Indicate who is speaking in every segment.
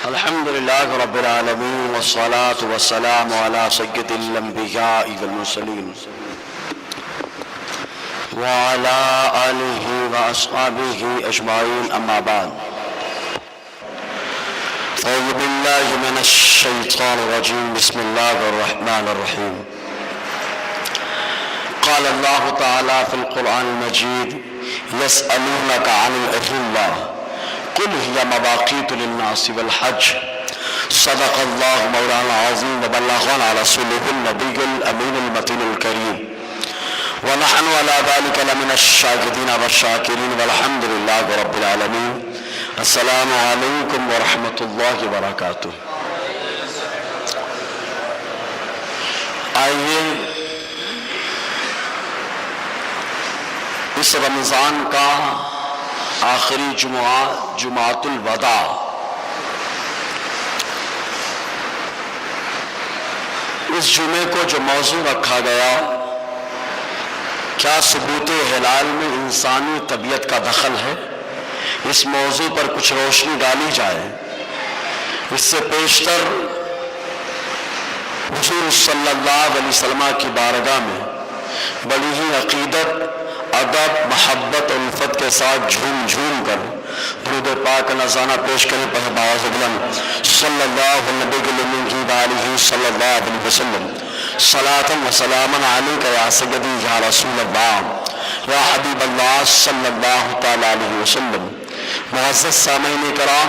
Speaker 1: الحمد لله رب العالمين والصلاة والسلام على سيد الأنبياء والمرسلين وعلى آله وأصحابه أجمعين أما بعد أعوذ بالله من الشيطان الرجيم بسم الله الرحمن الرحيم قال الله تعالى في القرآن المجيد يسألونك عن الأهلة قل هي مواقيت للناس والحج صدق الله مولانا العظيم وبلغنا رسوله النبي الأمين المتين الكريم ونحن على ذلك لمن الشاهدين والشاكرين والحمد لله رب العالمين السلام علیکم ورحمۃ اللہ وبرکاتہ۔ آئیے اس رمضان کا آخری جمعہ جمعۃ الوداع اس جمعے کو جو موضوع رکھا گیا، کیا ثبوت ہلال میں انسانی طبیعت کا دخل ہے، اس موضوع پر کچھ روشنی ڈالی جائے۔ اس سے پیشتر حضور صلی اللہ علیہ وسلم کی بارگاہ میں بڑی ہی عقیدت، ادب، محبت اور الفت کے ساتھ جھوم جھوم کر درود پاک نذرانہ پیش کریں پہ باز بلند صلی اللہ علیہ صلی اللہ علیہ وسلم صلاۃ و سلام علیک یا سیدی یا رسول اللہ یا حبیب اللہ صلی اللہ تعالی علیہ وسلم۔ معزز سامعین کرام،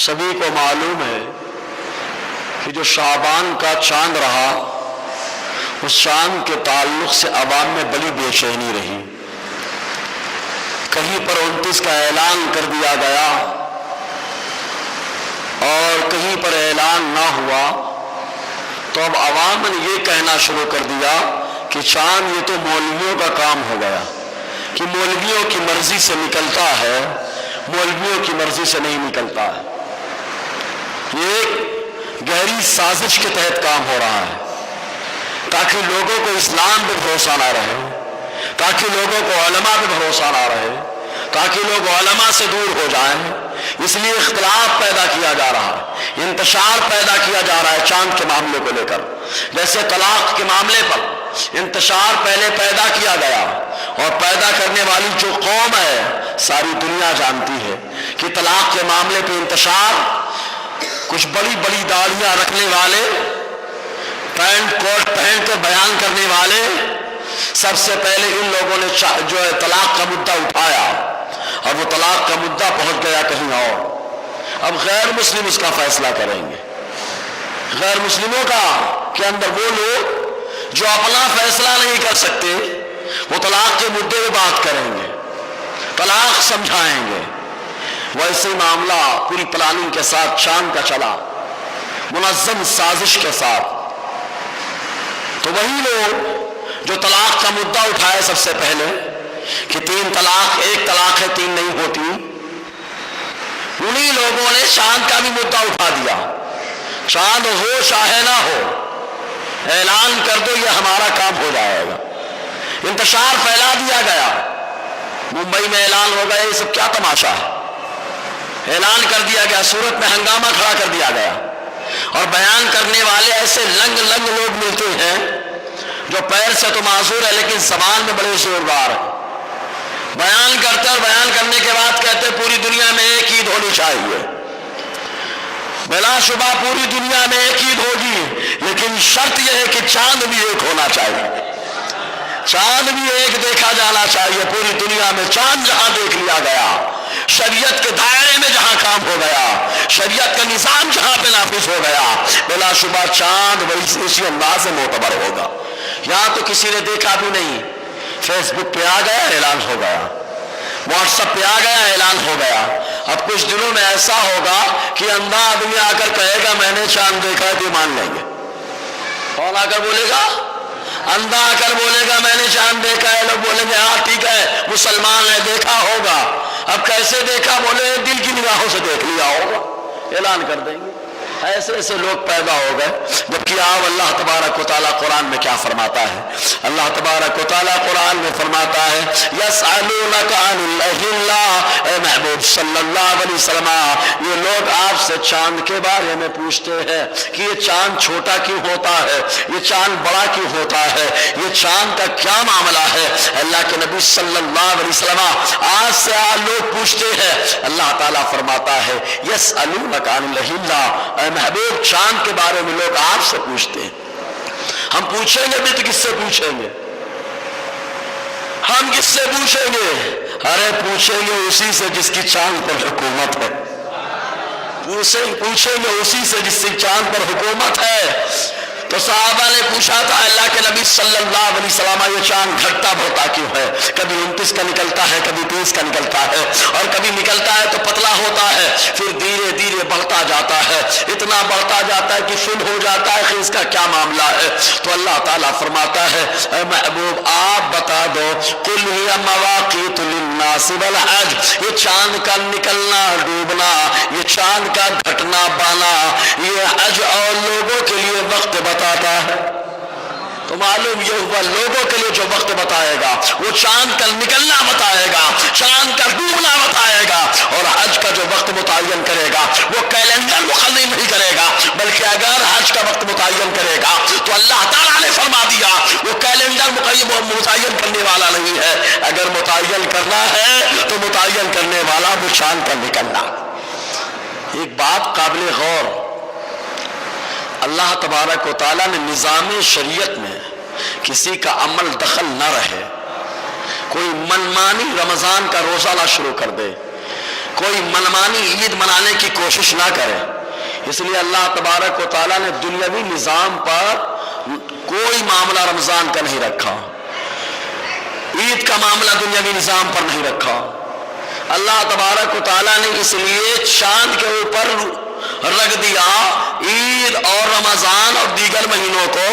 Speaker 1: سبھی کو معلوم ہے کہ جو شعبان کا چاند رہا، اس چاند کے تعلق سے عوام میں بڑی بے چینی رہی۔ کہیں پر 29 کا اعلان کر دیا گیا اور کہیں پر اعلان نہ ہوا، تو اب عوام نے یہ کہنا شروع کر دیا کہ چاند یہ تو مولویوں کا کام ہو گیا، کہ مولویوں کی مرضی سے نکلتا ہے، مولویوں کی مرضی سے نہیں نکلتا ہے۔ یہ ایک گہری سازش کے تحت کام ہو رہا ہے تاکہ لوگوں کو اسلام پہ بھروسہ نہ رہے، تاکہ لوگوں کو علماء پہ بھروسہ نہ رہے، تاکہ لوگ علماء سے دور ہو جائیں۔ اس لیے اختلاف پیدا کیا جا رہا ہے، انتشار پیدا کیا جا رہا ہے چاند کے معاملے کو لے کر۔ جیسے طلاق کے معاملے پر انتشار پہلے پیدا کیا گیا، اور پیدا کرنے والی جو قوم ہے ساری دنیا جانتی ہے کہ طلاق کے معاملے پہ انتشار، کچھ بڑی بڑی داڑھیاں رکھنے والے، پینٹ کوٹ پہن کر بیان کرنے والے، سب سے پہلے ان لوگوں نے جو ہے طلاق کا مدعا اٹھایا، اور وہ طلاق کا مدعا پہنچ گیا کہیں اور۔ اب غیر مسلم اس کا فیصلہ کریں گے، غیر مسلموں کا کے اندر وہ لوگ جو اپنا فیصلہ نہیں کر سکتے، وہ طلاق کے مدعے پہ بات کریں گے، طلاق سمجھائیں گے۔ ویسے معاملہ پوری پلاننگ کے ساتھ چاند کا چلا، منظم سازش کے ساتھ۔ تو وہی لوگ جو طلاق کا مدعا اٹھائے سب سے پہلے کہ 3 طلاق، 1 طلاق ہے 3 نہیں ہوتی، انہی لوگوں نے چاند کا بھی مدعا اٹھا دیا۔ چاند ہو چاہے نہ ہو، اعلان کر دو، یہ ہمارا کام ہو جائے گا۔ انتشار پھیلا دیا گیا، ممبئی میں اعلان ہو گیا، یہ سب کیا تماشا ہے؟ اعلان کر دیا گیا، سورت میں ہنگامہ کھڑا کر دیا گیا، اور بیان کرنے والے ایسے لنگ لنگ لوگ ملتے ہیں جو پیر سے تو معذور ہے لیکن زبان میں بڑے زوردار ہیں۔ بیان کرتے اور بیان کرنے کے بعد کہتے پوری دنیا میں ایک عید ہونی چاہیے۔ بلا شبہ پوری دنیا میں ایک عید ہوگی، لیکن شرط یہ ہے کہ چاند بھی ایک ہونا چاہیے، چاند بھی ایک دیکھا جانا چاہیے پوری دنیا میں۔ چاند جہاں دیکھ لیا گیا، شریعت کے دائرے میں جہاں کام ہو گیا، شریعت کا نظام جہاں پہ نافذ ہو گیا، بلا شبہ چاند اسی انداز سے معتبر ہوگا۔ یہاں تو کسی نے دیکھا بھی نہیں، فیس بک پہ آ گیا اعلان ہو گیا، واٹس ایپ پہ آ گیا اعلان ہو گیا۔ اب کچھ دنوں میں ایسا ہوگا کہ اندھا آدمی آ کر کہے گا میں نے چاند دیکھا ہے، تو مان لیں گے۔ کون آ کر بولے گا؟ اندھا آ کر بولے گا میں نے چاند دیکھا ہے، لوگ بولیں گے ہاں ٹھیک ہے مسلمان ہے دیکھا ہوگا۔ اب کیسے دیکھا؟ بولے دل کی نگاہوں سے دیکھ لیا ہوگا، اعلان کر دیں گے۔ ایسے ایسے لوگ پیدا ہو گئے، جبکہ آپ اللہ تبارک و تعالیٰ قرآن میں کیا فرماتا ہے؟ اللہ تبارک و تعالیٰ قرآن میں فرماتا ہے یسألونک عن الأہلہ، اے محبوب صلی اللہ علیہ وسلم یہ لوگ آپ سے چاند کے بارے میں پوچھتے ہیں کہ یہ چاند چھوٹا کیوں ہوتا ہے، یہ چاند بڑا کیوں ہوتا ہے، یہ چاند کا کیا معاملہ ہے؟ اللہ کے نبی صلی اللہ علیہ وسلم آج سے لوگ پوچھتے ہیں، اللہ تعالیٰ فرماتا ہے یسألونک عن الأہلہ، اے محبوب چاند کے بارے میں لوگ آپ سے پوچھتے ہیں۔ ہم پوچھیں گے بھی تو کس سے پوچھیں گے؟ ہم کس سے پوچھیں گے؟ ارے پوچھیں گے اسی سے جس کی چاند پر حکومت ہے، پوچھیں گے اسی سے جس کی چاند پر حکومت ہے۔ تو صحابہ نے پوچھا تھا اللہ کے نبی صلی اللہ علیہ وسلم یہ چاند گھٹتا بڑھتا کیوں ہے؟ کبھی 29 کا نکلتا ہے، کبھی 30 کا نکلتا ہے، اور کبھی نکلتا ہے تو پتلا ہوتا ہے، پھر دھیرے دھیرے بڑھتا جاتا ہے، اتنا بڑھتا جاتا ہے کہ فل ہو جاتا ہے کہ اس کا کیا معاملہ ہے؟ تو اللہ تعالیٰ فرماتا ہے اے محبوب آپ بتا دو قل ہی مواقیت للناس والحج، یہ چاند کا نکلنا ڈوبنا، یہ چاند کا گھٹنا بانا، یہ حج اور لوگوں کے لیے وقت بتاتا ہے۔ تو معلوم یہ ہوا لوگوں کے لیے جو وقت بتائے گا وہ چاند کا نکلنا بتائے گا، چاند کا ڈوبنا بتائے گا، اور حج کا جو وقت متعین کرے گا وہ کیلنڈر مقرر نہیں کرے گا، بلکہ اگر حج کا وقت متعین کرے گا تو اللہ تعالیٰ نے فرما دیا وہ کیلنڈر متعین کرنے والا نہیں ہے، اگر متعین کرنا ہے تو متعین کرنے والا وہ چاند کا نکلنا۔ ایک بات قابل غور، اللہ تبارک و تعالیٰ نے نظام شریعت میں کسی کا عمل دخل نہ رہے، کوئی منمانی رمضان کا روزہ نہ شروع کر دے، کوئی منمانی عید منانے کی کوشش نہ کرے، اس لیے اللہ تبارک و تعالیٰ نے دنیاوی نظام پر کوئی معاملہ رمضان کا نہیں رکھا، عید کا معاملہ دنیاوی نظام پر نہیں رکھا۔ اللہ تبارک و تعالیٰ نے اس لیے چاند کے اوپر رکھ دیا عید اور رمضان اور دیگر مہینوں کو،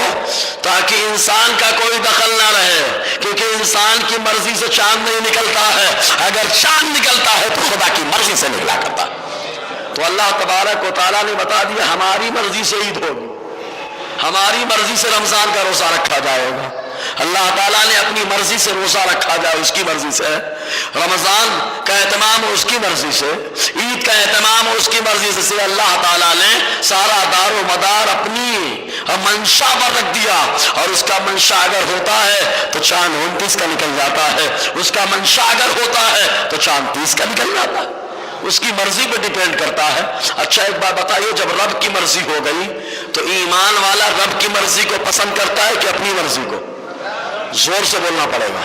Speaker 1: تاکہ انسان کا کوئی دخل نہ رہے، کیونکہ انسان کی مرضی سے چاند نہیں نکلتا ہے، اگر چاند نکلتا ہے تو خدا کی مرضی سے نکلا کرتا ہے۔ تو اللہ تبارک و تعالیٰ نے بتا دیا ہماری مرضی سے عید ہوگی، ہماری مرضی سے رمضان کا روزہ رکھا جائے گا، اللہ تعالیٰ نے اپنی مرضی سے روزہ رکھا جائے اس کی مرضی سے، رمضان کا اہتمام اس کی مرضی سے، عید کا اہتمام اس کی مرضی سے۔ اللہ تعالیٰ نے سارا دار و مدار اپنی منشا پر رکھ دیا، اور اس کا منشا اگر ہوتا ہے تو چاند 29 کا نکل جاتا ہے، اس کا منشا اگر ہوتا ہے تو چاند 30 کا نکل جاتا ہے، اس کی مرضی پہ ڈیپینڈ کرتا ہے۔ اچھا ایک بات بتائیے، جب رب کی مرضی ہو گئی تو ایمان والا رب کی مرضی کو پسند کرتا ہے کہ اپنی مرضی کو؟ زور سے بولنا پڑے گا،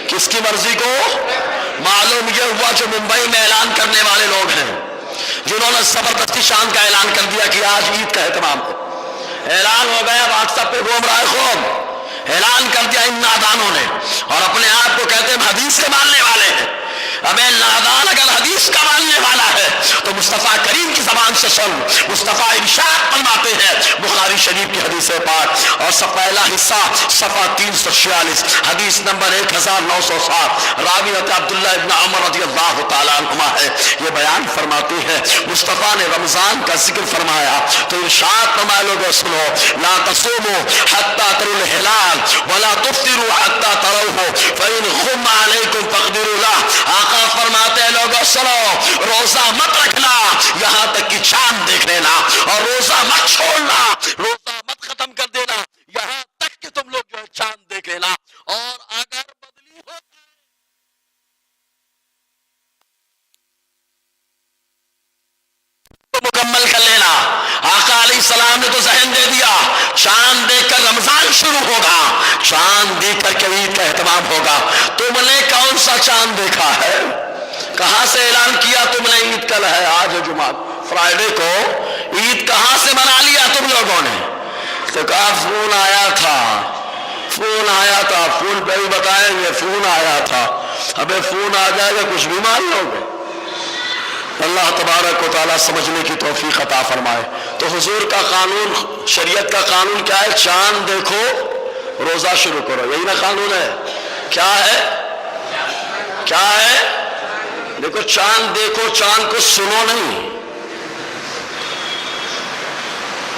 Speaker 1: کس کی مرضی کو؟ معلوم یہ ہوا جو ممبئی میں اعلان کرنے والے لوگ ہیں، جنہوں نے زبردستی شان کا اعلان کر دیا کہ آج عید کا اہتمام ہے، اعلان ہو گیا، واٹس ایپ پہ گھوم رہا ہے، خوب اعلان کر دیا ان نادانوں نے، اور اپنے آپ کو کہتے ہیں حدیث کے ماننے والے ہیں۔ ابے نادان اگر حدیث کا ماننے والا ہے تو مصطفیٰ کریم کی زبان سے سن، مصطفیٰ ارشاد فرماتے ہیں بخاری شریف کی حدیث پاک اور پہلا حصہ صفحہ 346 حدیث نمبر 1907، راوی حضرت عبداللہ ابن عمر رضی اللہ تعالیٰ عنہما ہے، یہ بیان فرماتے ہیں مصطفیٰ نے رمضان کا ذکر فرمایا تو ارشاد فرمایا لوگوں سنو، لا تصوموا حتى تروا الهلال ولا تفطروا حتى تروه فإن غم عليكم فاقدروا له۔ آقا فرماتے ہیں لوگوں سنو، روزہ مت رکھنا یہاں تک کہ چاند دیکھ لینا، اور روزہ مت چھوڑنا، روزہ مت ختم کر دینا یہاں تک کہ تم لوگ جو ہے چاند دیکھ لینا، اور اگر بدلی ہو تو مکمل کر لینا۔ آقا علیہ السلام نے تو ذہن دے دیا، چاند دیکھ کر رمضان شروع ہوگا، چاند دیکھ کر کے عید کا اہتمام ہوگا۔ تم نے کون سا چاند دیکھا ہے؟ کہاں سے اعلان کیا تم نے عید کل ہے، آج ہے جمعہ، فرائیڈے کو عید کہاں سے منا لیا تم لوگوں نے؟ تو کہا فون آیا تھا، فون آیا تھا، فون پہ بھی بتائیں گے فون آیا تھا۔ ابے فون آ جائے گا کچھ بھی مان لو گے۔ اللہ تبارک و تعالیٰ سمجھنے کی توفیق عطا فرمائے۔ تو حضور کا قانون، شریعت کا قانون کیا ہے؟ چاند دیکھو روزہ شروع کرو، یہی نا قانون ہے؟ کیا ہے؟ کیا ہے؟ دیکھو چاند دیکھو، چاند کو سنو نہیں،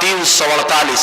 Speaker 1: 348,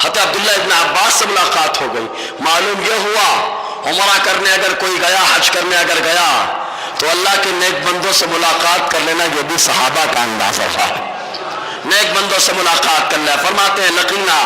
Speaker 1: حضرت عبداللہ ابن عباس سے ملاقات ہو گئی. معلوم یہ ہوا عمرہ کرنے اگر کوئی گیا, حج کرنے اگر گیا تو اللہ کے نیک بندوں سے ملاقات کر لینا یہ بھی صحابہ کا انداز ہے. نیک بندوں سے ملاقات کر لیا. فرماتے ہیں لقینا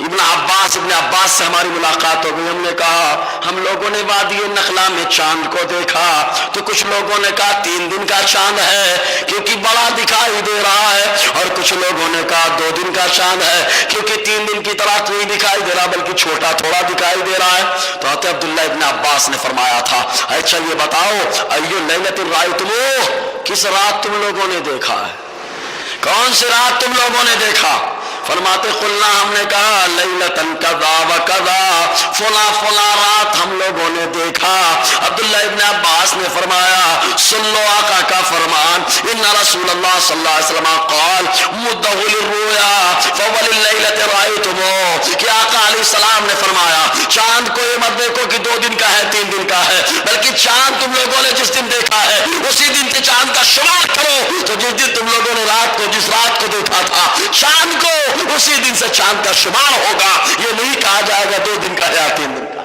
Speaker 1: ابن عباس سے ہماری ملاقات ہو گئی. ہم نے کہا ہم لوگوں نے وادی نخلا میں چاند کو دیکھا تو کچھ لوگوں نے کہا 3 دن کا چاند ہے کیونکہ بڑا دکھائی دے رہا ہے, اور کچھ لوگوں نے کہا 2 دن کا چاند ہے کیونکہ 3 دن کی طرح نہیں دکھائی دے رہا بلکہ چھوٹا تھوڑا دکھائی دے رہا ہے. تو حضرت عبداللہ ابن عباس نے فرمایا تھا اچھا یہ بتاؤ ایو لیلۃ رأیتموہ, کس رات تم لوگوں نے دیکھا ہے, کون سی رات تم لوگوں نے دیکھا؟ فرماتے قلنا ہم نے کہا لیلۃ کذا و کذا, فلاں رات ہم لوگوں نے دیکھا. عبداللہ ابن عباس نے فرمایا سن لو آقا کا فرمان, ان رسول اللہ صلی اللہ علیہ وسلم قال مدہ للرؤیا فولللیلۃ رأیتموہ, کہ آقا علیہ السلام نے فرمایا چاند کو یہ مت دیکھو کہ 2 دن کا ہے 3 دن کا ہے, بلکہ چاند تم لوگوں نے جس دن دیکھا ہے اسی دن سے چاند کا شمار کرو. تو جس دن تم لوگوں نے جس رات کو دیکھا تھا چاند کو اسی دن سے چاند کا شمار ہوگا. یہ نہیں کہا جائے گا 2 دن کا ہے یا 3 دن کا.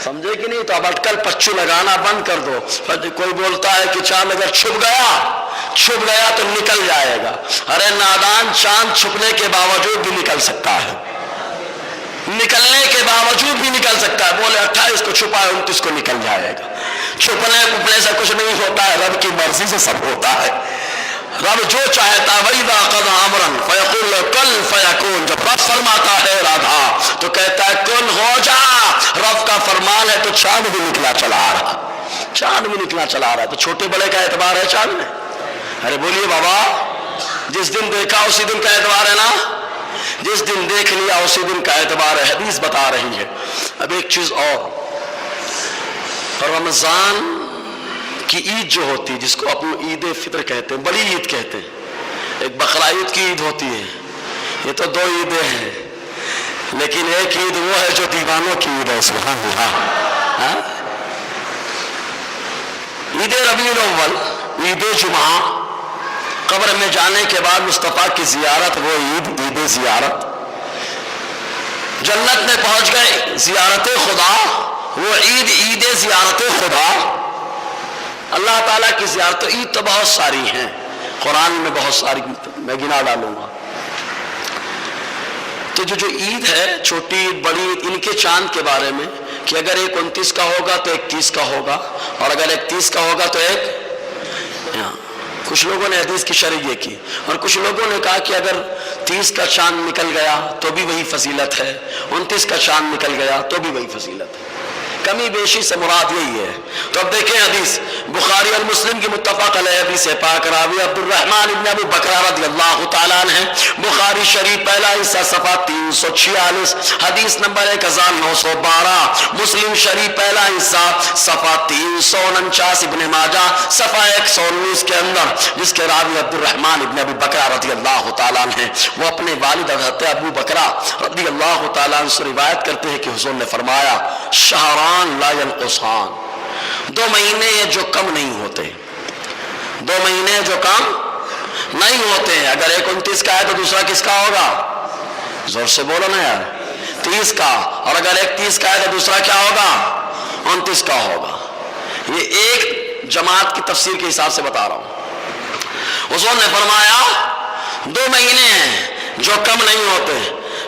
Speaker 1: سمجھے کہ نہیں؟ تو اب اٹکل پچو لگانا بند کر دو. کوئی بولتا ہے کہ چاند اگر چھپ گیا تو نکل جائے گا. ارے نادان, چاند چھپنے کے باوجود بھی نکل سکتا ہے, نکلنے کے باوجود بھی نکل سکتا ہے. بولے 28 کو چھپا ہے 29 کو نکل جائے گا. چھپنے سے کچھ نہیں ہوتا ہے, رب کی مرضی سے سب ہوتا ہے. رب جو چاہتا ہے وَإِذَا قَضَىٰ أَمْرًا فَيَقُولُ كُن فَيَكُونُ, جب رب فرماتا ہے ارادہ تو کہتا ہے کن ہو جا. رب کا فرمان ہے تو چاند بھی نکلا چلا آ رہا, تو چھوٹے بڑے کا اعتبار ہے چاند میں؟ ارے بولیے بابا, جس دن دیکھا اسی دن کا اعتبار ہے نا, جس دن دیکھ لیا اسی دن کا اعتبار ہے. حدیث بتا رہی ہے. اب ایک چیز اور, رمضان کی عید جو ہوتی ہے جس کو اپنی عید فطر کہتے ہیں, بڑی عید کہتے ہیں, ایک بقرہ عید کی عید ہوتی ہے. یہ تو 2 عیدیں ہیں, لیکن ایک عید وہ ہے جو دیوانوں کی عید ہے. سبحان اللہ. عید ربیع الاول, عید جمعہ, قبر میں جانے کے بعد مصطفیٰ کی زیارت, وہ عید زیارت. جنت میں پہنچ گئے, زیارت خدا, وہ عید زیارت خدا. اللہ تعالیٰ کی زیارت. عید تو بہت ساری ہیں, قرآن میں بہت ساری, میں گنا ڈالوں گا. تو جو عید ہے, چھوٹی عید بڑی عید, ان کے چاند کے بارے میں کہ اگر ایک 29 کا ہوگا تو ایک 30 کا ہوگا, اور اگر ایک 30 کا ہوگا تو ایک, کچھ لوگوں نے حدیث کی شرح یہ کی, اور کچھ لوگوں نے کہا کہ اگر 30 کا چاند نکل گیا تو بھی وہی فضیلت ہے, 29 کا چاند نکل گیا تو بھی وہی فضیلت ہے. کمی بیشی سے مراد یہی ہے. تو اب دیکھیں حدیث بخاری اور مسلم کی متفق علیہ حدیث پاک, راوی عبد الرحمن ابن ابو بکر رضی اللہ تعالیٰ عنہ, بخاری شریف پہلا حصہ صفحہ 346, حدیث نمبر 1912, مسلم شریف پہلا حصہ صفحہ 349, ابن ماجہ صفحہ 119 کے اندر, جس کے راوی عبد الرحمن ابن ابو بکر رضی اللہ تعالیٰ عنہ, وہ اپنے والد حضرت ابو بکر رضی اللہ تعالیٰ عنہ سے روایت کرتے ہیں کہ حضور نے فرمایا شہران لا ينقصان, 2 مہینے ہیں جو کم نہیں ہوتے, 2 مہینے جو کم نہیں ہوتے ہیں. اگر ایک 29 کا ہے تو دوسرا کس کا ہوگا؟ زور سے بولو نا یار, 30 کا. اور اگر ایک 30 کا ہے تو دوسرا کیا ہوگا؟ 29 کا ہوگا. یہ ایک جماعت کی تفسیر کے حساب سے بتا رہا ہوں. حضور نے فرمایا 2 مہینے ہیں جو کم نہیں ہوتے,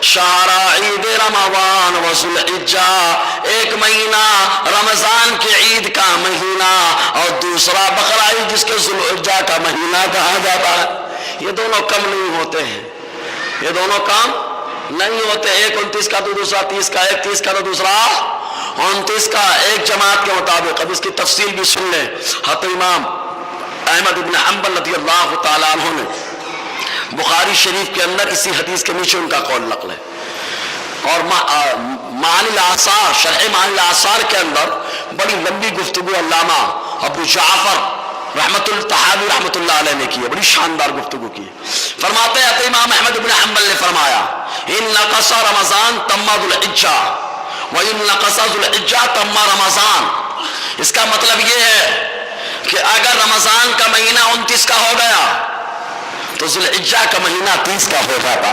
Speaker 1: شہر عید رمضان و ذوالحجہ, ایک مہینہ رمضان کے عید کا مہینہ, اور دوسرا بقرہ عید جس کے ذوالحجہ کا مہینہ کہا جاتا ہے. یہ دونوں کم نہیں ہوتے ہیں, یہ دونوں کم نہیں ہوتے. ایک 29 کا تو دوسرا 30 کا, ایک 30 کا تو دوسرا 29 کا, ایک جماعت کے مطابق. اب اس کی تفصیل بھی سن لیں. حضرت امام احمد بن حنبل رضی اللہ تعالیٰ عنہ نے بخاری شریف کے اندر اسی حدیث کے نیچے ان کا قول نقل ہے, اور معانی الاثار, شرح معانی الاثار کے اندر بڑی لمبی گفتگو علامہ ابو جعفر رحمت الطحاوی رحمت اللہ علیہ نے کی ہے, بڑی شاندار گفتگو کی ہے. فرماتے ہیں امام احمد بن حنبل نے فرمایا ان نقص رمضان تم ذوالحجہ وان نقص ذوالحجہ تم رمضان. اس کا مطلب یہ ہے کہ اگر رمضان کا مہینہ 29 کا ہو گیا تو ذوالحجہ کا مہینہ 30 کا ہو جاتا.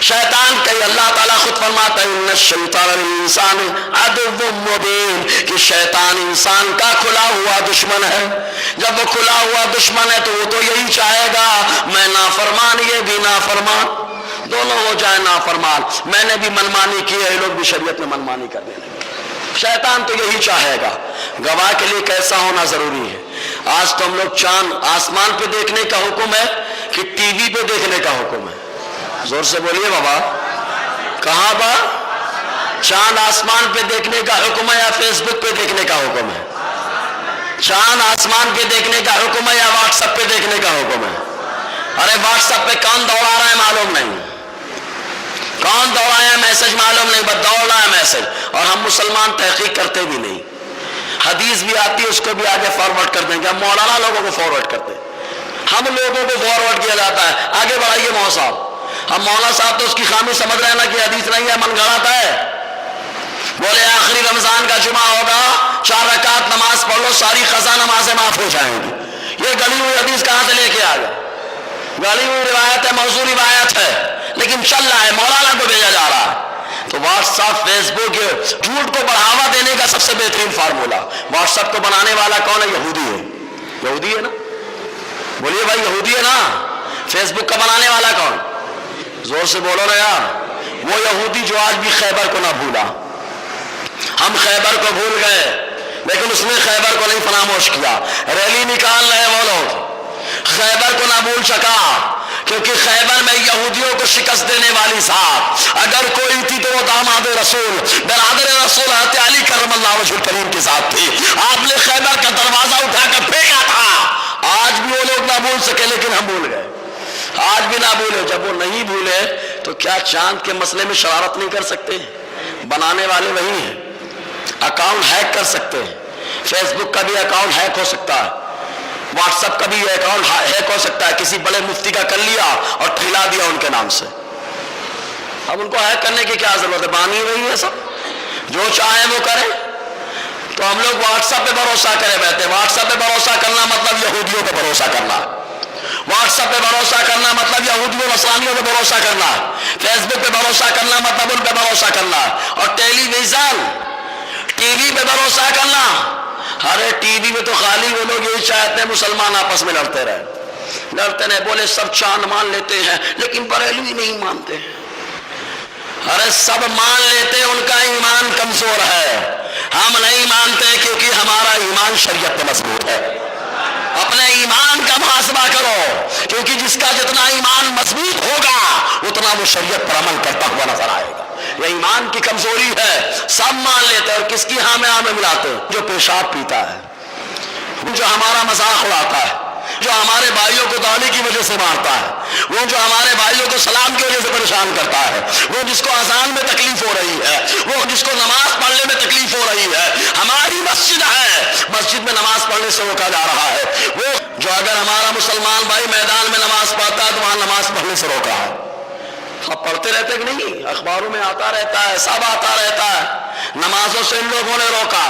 Speaker 1: شیطان کئی اللہ تعالیٰ خود فرماتا ہے ان الشیطان للانسان عدو مبین کہ شیطان انسان کا کھلا ہوا دشمن ہے. جب وہ کھلا ہوا دشمن ہے تو وہ تو یہی چاہے گا میں نافرمان یہ بھی نافرمان, دونوں ہو جائیں نافرمان. میں نے بھی منمانی کی ہے, یہ لوگ بھی شریعت میں منمانی کرنے لگے. شیطان تو یہی چاہے گا. گواہ کے لیے کیسا ہونا ضروری ہے. آج تو ہم لوگ چاند آسمان پہ دیکھنے کا حکم ہے کہ ٹی وی پہ دیکھنے کا حکم ہے؟ زور سے بولیے بابا, کہاں با؟ چاند آسمان پہ دیکھنے کا حکم ہے یا فیس بک پہ دیکھنے کا حکم ہے؟ چاند آسمان پہ دیکھنے کا حکم ہے یا واٹس ایپ پہ دیکھنے کا حکم ہے؟ ارے واٹس ایپ پہ کون دوڑا رہا ہے معلوم نہیں, کون دوڑایا ہے میسج معلوم نہیں, بس دوڑ رہا ہے میسج. اور ہم مسلمان تحقیق کرتے بھی نہیں. حدیث بھی آتی ہے اس کو بھی آگے فارورڈ کر دیں گے. ہم مولانا لوگوں کو فارورڈ کرتے ہیں, ہم لوگوں کو فارورڈ کیا جاتا ہے. آگے بڑھائیے مولانا صاحب. ہم مولانا صاحب تو اس کی خامی سمجھ رہے ہیں نا کہ حدیث نہیں ہے, من گھڑاتا ہے. بولے آخری رمضان کا جمعہ ہوگا, 4 رکعت نماز پڑھ لو, ساری قضا نمازیں معاف ہو جائیں گی. یہ گلی ہوئی حدیث کہاں سے لے کے آ گئے؟ گلی ہوئی روایت ہے, موضوع روایت ہے, لیکن چل رہا ہے, مولانا کو بھیجا جا رہا ہے. تو واٹس ایپ, فیس بک, جھوٹ کو بڑھاوا دینے کا سب سے بہترین فارمولا. واٹس ایپ کو بنانے والا کون ہے؟ یہودی ہے. یہودی ہے نا, بولیے بھائی یہودی ہے نا. فیس بک کا بنانے والا کون؟ زور سے بولو نا یار. وہ یہودی جو آج بھی خیبر کو نہ بھولا. ہم خیبر کو بھول گئے لیکن اس نے خیبر کو نہیں فراموش کیا. ریلی نکال رہے وہ لوگ, خیبر کو نہ بھول سکا کیونکہ خیبر میں یہودیوں کو شکست دینے والی ساتھ اگر کوئی تھی تو وہ داماد رسول برادر رسول حضرت علی کرم اللہ وجہ الکریم کے ساتھ تھی. آپ نے خیبر کا دروازہ اٹھا کر پھینکا تھا. آج بھی وہ لوگ نہ بھول سکے لیکن ہم بھول گئے. آج بھی نہ بھولے. جب وہ نہیں بھولے تو کیا چاند کے مسئلے میں شرارت نہیں کر سکتے؟ بنانے والے وہی ہیں. اکاؤنٹ ہیک کر سکتے ہیں. فیس بک کا بھی اکاؤنٹ ہیک ہو سکتا ہے, واٹس ایپ کا بھی اکاؤنٹ ہیک ہو سکتا ہے. کسی بڑے مفتی کا کر لیا اور پھیلا دیا ان کے نام سے. اب ان کو ہیک کرنے کی کیا ضرورت ہے؟ بانی وہی ہے, سب جو چاہے وہ کرے. تو ہم لوگ واٹس ایپ پہ بھروسہ کرے بیٹھے. واٹس ایپ پہ بھروسہ کرنا مطلب یہودیوں پہ بھروسہ کرنا. واٹس ایپ پہ بھروسہ کرنا مطلب یہودیوں نصرانیوں پہ بھروسہ کرنا. فیس بک پہ بھروسہ کرنا مطلب ان پہ بھروسہ کرنا. اور ٹیلی ویژن, ٹی وی پہ بھروسہ کرنا. ارے ٹی وی میں تو خالی وہ لوگ یہی چاہتے ہیں مسلمان آپس میں لڑتے رہے, لڑتے رہے. بولے سب چاند مان لیتے ہیں لیکن بریلوی نہیں مانتے. ارے سب مان لیتے, ان کا ایمان کمزور ہے. ہم نہیں مانتے کیونکہ ہمارا ایمان شریعت پہ مضبوط ہے. اپنے ایمان کا محاسبہ کرو کیونکہ جس کا جتنا ایمان مضبوط ہوگا اتنا وہ شریعت پر عمل کرتا ہوا نظر آئے گا. یہ ایمان کی کمزوری ہے. سب مان لیتے اور کس کی ہاں میں ملاتے؟ جو پیشاب پیتا ہے, جو ہمارا مذاق اڑاتا ہے, جو ہمارے بھائیوں کو داڑھی کی وجہ سے مارتا ہے, وہ جو ہمارے بھائیوں کو سلام کی وجہ سے پریشان کرتا ہے, وہ جس کو اذان میں تکلیف ہو رہی ہے, وہ جس کو نماز پڑھنے میں تکلیف ہو رہی ہے. ہماری مسجد ہے, مسجد میں نماز پڑھنے سے روکا جا رہا ہے. وہ جو اگر ہمارا مسلمان بھائی میدان میں نماز پڑھتا ہے تو وہاں نماز پڑھنے سے روکا ہے. اب پڑھتے رہتے کہ نہیں؟ اخباروں میں آتا رہتا ہے, سب آتا رہتا ہے. نمازوں سے ان لوگوں نے روکا,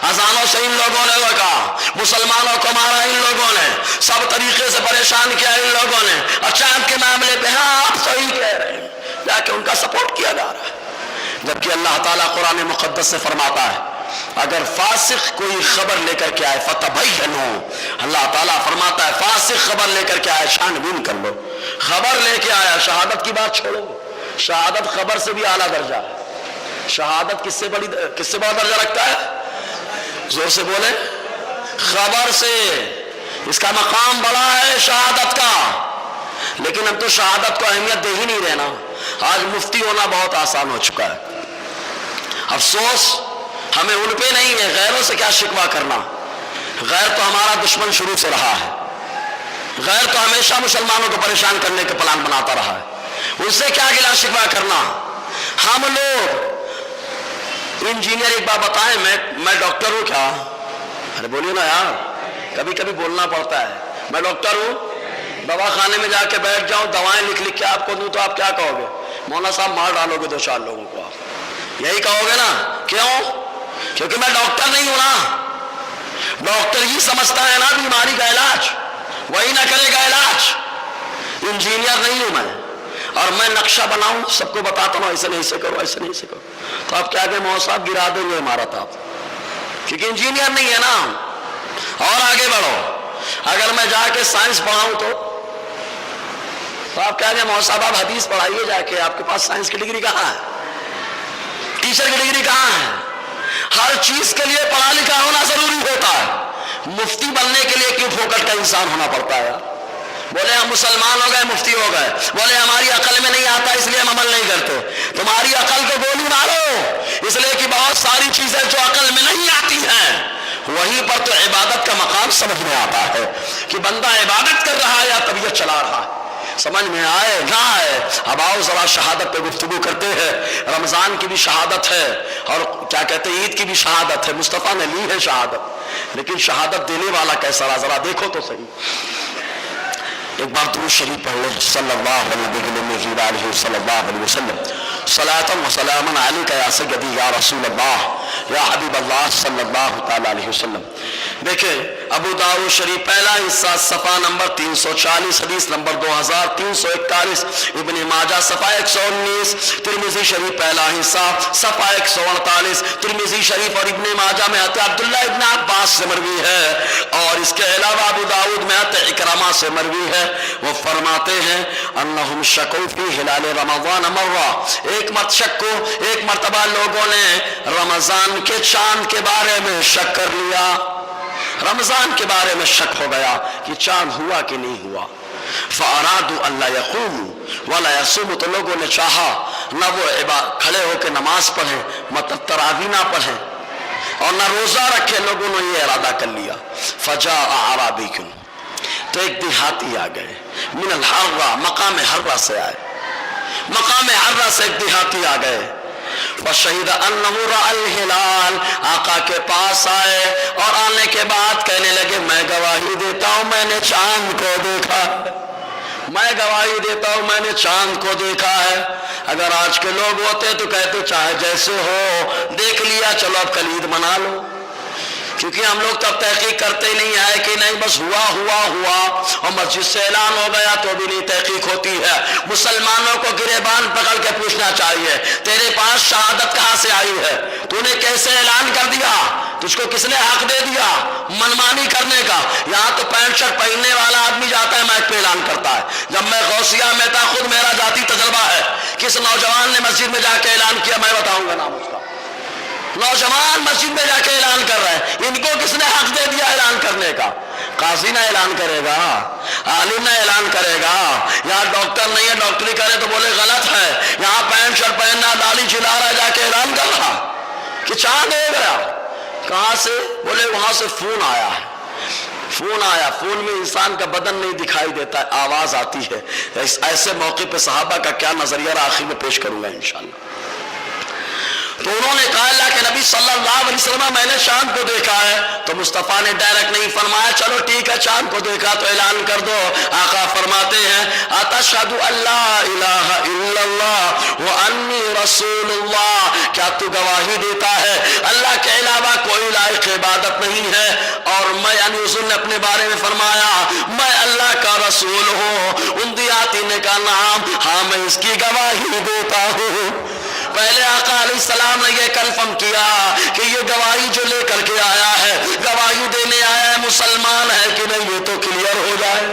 Speaker 1: اذانوں سے ان لوگوں نے روکا, مسلمانوں کو مارا ان لوگوں نے, سب طریقے سے پریشان کیا ان لوگوں نے. اور چاند کے معاملے پہ ہاں آپ صحیح کہہ رہے ہیں, جا کے ان کا سپورٹ کیا جا رہا ہے. جبکہ اللہ تعالیٰ قرآن مقدس سے فرماتا ہے اگر فاسق کوئی خبر لے کر کے آئے فتبینوا, اللہ تعالیٰ فرماتا ہے فاسق خبر لے کر کے آئے چھان بین کر لو. خبر لے کے آیا, شہادت کی بات چھوڑو, شہادت خبر سے بھی اعلیٰ درجہ ہے. شہادت کس سے بڑا درجہ رکھتا ہے؟ زور سے بولے. خبر سے اس کا مقام بڑا ہے شہادت کا. لیکن ہم تو شہادت کو اہمیت دے ہی نہیں رہے نا. آج مفتی ہونا بہت آسان ہو چکا ہے. افسوس ہمیں ان پہ نہیں ہے, غیروں سے کیا شکوہ کرنا. غیر تو ہمارا دشمن شروع سے رہا ہے. غیر تو ہمیشہ مسلمانوں کو پریشان کرنے کے پلان بناتا رہا ہے. ان سے کیا گلا شکوہ کرنا. ہم لوگ انجینئر, ایک بات بتائیں, میں ڈاکٹر ہوں کیا؟ ارے بولیے نا یار, کبھی کبھی بولنا پڑتا ہے. میں ڈاکٹر ہوں, دوا خانے میں جا کے بیٹھ جاؤں, دوائیں لکھ کے آپ کو دوں تو آپ کیا کہو گے؟ مولانا صاحب مار ڈالو گے 2-4 لوگوں کو, آپ یہی کہو گے نا. کیوں؟ کیونکہ میں ڈاکٹر نہیں ہوں نا. ڈاکٹر ہی سمجھتا ہے نا بیماری کا علاج, وہی نہ کرے گا علاج. انجینئر نہیں ہوں میں, اور اور میں نقشہ بناؤں سب کو بتاتا ہوں ایسے نہیں سے کرو ایسے نہیں سے کرو, تو آپ کیا کہ مولوی صاحب گرا دیں گے عمارت آپ, کیونکہ انجینئر نہیں ہے نا. اور آگے بڑھو, اگر میں جا کے سائنس پڑھاؤں تو آپ کیا کہ مولوی صاحب آپ حدیث پڑھائیے جا کے, آپ کے پاس سائنس کی ڈگری کہاں ہے, ٹیچر کی ڈگری کہاں ہے؟ ہر چیز کے لیے پڑھا لکھا ہونا ضروری ہوتا ہے. مفتی بننے کے لیے کیوں پھوکٹ کا انسان ہونا پڑتا ہے؟ بولے ہم مسلمان ہو گئے مفتی ہو گئے, بولے ہماری عقل میں نہیں آتا اس لیے ہم عمل نہیں کرتے. تمہاری عقل کو گولی مارو, اس لیے کہ بہت ساری چیزیں جو عقل میں نہیں آتی ہیں وہیں پر تو عبادت کا مقام سمجھ میں آتا ہے کہ بندہ عبادت کر رہا ہے یا طبیعت چلا رہا ہے. سمجھ میں آئے نہ آئے, اب آؤ ذرا شہادت پہ گفتگو کرتے ہیں. رمضان کی بھی شہادت ہے اور کیا کہتے ہیں عید کی بھی شہادت ہے. مصطفیٰ نے لی ہے شہادت, لیکن شہادت دینے والا کیسا رہا ذرا دیکھو تو صحیح. ایک بار درود شریف پڑھ لیں, صلی اللہ علیہ صلی اللہ علیہ وسلم, صلاۃ و سلاما علیک یا سیدی یا رسول اللہ یا حبیب اللہ صلی اللہ تعالی علیہ وسلم. دیکھیں ابو داؤد شریف پہلا حصہ صفحہ نمبر 340 حدیث نمبر 2341, ابن ماجہ صفحہ 119, ترمذی شریف پہلا حصہ صفحہ 148, ترمذی شریف اور ابن ماجہ میں حضرت عبداللہ ابن عباس سے مروی ہے, اور اس کے علاوہ ابو داؤد میں حضرت اکرمہ سے مروی ہے. وہ فرماتے ہیں انہم شکوا فی ہلال رمضان مرہ, ایک مرتبہ لوگوں نے رمضان کے چاند کے بارے میں شک کر لیا, رمضان کے بارے میں شک ہو گیا کہ چاند ہوا کہ نہیں ہوا. فارادوا الا یقوموا ولا یصوموا, تو لوگوں نے چاہا نہ وہ کھڑے ہو کے نماز پڑھیں, مطلب تراویح نہ پڑھیں اور نہ روزہ رکھے. لوگوں نے یہ ارادہ کر لیا. فجاء اعرابی, تو ایک دیہاتی آ گئے, من الحرہ, مقام حرہ سے آئے, مقام حرہ سے ایک دیہاتی آ گئے. فشہد انہ رأى الہلال, آقا کے پاس آئے اور آنے کے بعد کہنے لگے میں گواہی دیتا ہوں میں نے چاند کو دیکھا, میں گواہی دیتا ہوں میں نے چاند کو دیکھا ہے. اگر آج کے لوگ ہوتے تو کہتے چاہے جیسے ہو دیکھ لیا چلو اب کل عید منا لو, کیونکہ ہم لوگ تب تحقیق کرتے ہی نہیں ہے کہ نہیں بس ہوا اور مسجد سے اعلان ہو گیا تو بھی نہیں تحقیق ہوتی ہے. مسلمانوں کو گریبان پکڑ کے پوچھنا چاہیے تیرے پاس شہادت کہاں سے آئی ہے, تو نے کیسے اعلان کر دیا, تجھ کو کس نے حق دے دیا منمانی کرنے کا؟ یہاں تو پینٹ شرٹ پہننے والا آدمی جاتا ہے مائک پہ اعلان کرتا ہے. جب میں غوثیہ میں تھا خود میرا ذاتی تجربہ ہے, کس نوجوان نے مسجد میں جا کے اعلان کیا میں بتاؤں گا نام اس کا, نوجوان مسجد میں جا کے اعلان کر رہے ہیں, ان کو کس نے حق دے دیا اعلان کرنے کا؟ قاضی نہ اعلان کرے گا, عالم نہ اعلان کرے گا, یہاں ڈاکٹر نہیں ہے ڈاکٹری کرے تو بولے غلط ہے, یہاں پینٹ شرٹ پہننا داڑھی چلا رہا ہے جا کے اعلان کر رہا کہ چاند ہو گیا. کہاں سے؟ بولے وہاں سے فون آیا ہے, فون آیا, فون میں انسان کا بدن نہیں دکھائی دیتا, آواز آتی ہے. ایسے موقع پہ صحابہ کا کیا نظریہ آخر میں پیش کروں گا انشاءاللہ. تو انہوں نے کہا اللہ کے نبی صلی اللہ علیہ وسلم میں نے چاند کو دیکھا ہے. تو مصطفیٰ نے ڈائریکٹ نہیں فرمایا چلو ٹھیک ہے چاند کو دیکھا تو اعلان کر دو. آقا فرماتے ہیں اتشہد اللہ الہ الا اللہ وانی رسول اللہ, کیا تو گواہی دیتا ہے اللہ کے علاوہ کوئی لائق عبادت نہیں ہے, اور میں یعنی حضور نے اپنے بارے میں فرمایا میں اللہ کا رسول ہوں. ان دیہاتی نے کہا نام, ہاں میں اس کی گواہی دیتا ہوں. پہلے آقا علیہ السلام نے یہ کنفرم کیا کہ یہ گواہی جو لے کر کے آیا ہے, گواہی دینے آیا ہے, مسلمان ہے کہ نہیں یہ تو کلیئر ہو جائے,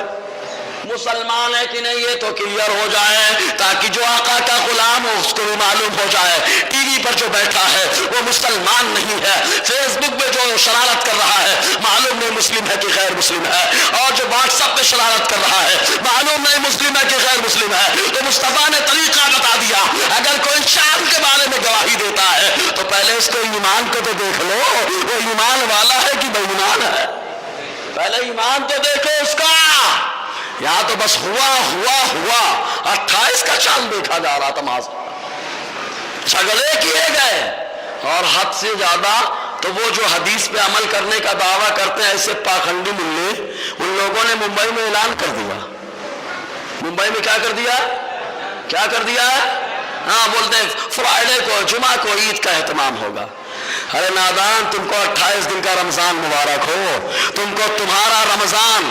Speaker 1: مسلمان ہے کہ نہیں یہ تو کلیئر ہو جائے, تاکہ جو آقا کا غلام ہو اس کو بھی معلوم ہو جائے ٹی وی پر جو بیٹھا ہے وہ مسلمان نہیں ہے, فیس بک پہ جو شرارت کر رہا ہے معلوم نہیں مسلم ہے کہ غیر مسلم ہے, اور جو واٹس ایپ پہ شرارت کر رہا ہے معلوم نہیں مسلم ہے کہ غیر مسلم ہے. تو مصطفیٰ نے طریقہ بتا دیا, اگر کوئی چاند کے بارے میں گواہی دیتا ہے تو پہلے اس کو ایمان کو تو دیکھ لو وہ ایمان والا ہے کہ بے ایمان ہے, پہلے ایمان تو دیکھو اس کا. یہاں تو بس ہوا 28 کا چاند دیکھا جا رہا تھا, ماض جھگڑے کیے گئے, اور حد سے زیادہ تو وہ جو حدیث پہ عمل کرنے کا دعویٰ کرتے ہیں ایسے پاکھنڈی ملے, ان لوگوں نے ممبئی میں اعلان کر دیا. ممبئی میں کیا کر دیا ہاں بولتے ہیں فرائیڈے کو جمعہ کو عید کا اہتمام ہوگا. ارے نادان, تم کو 28 دن کا رمضان مبارک ہو, تم کو تمہارا رمضان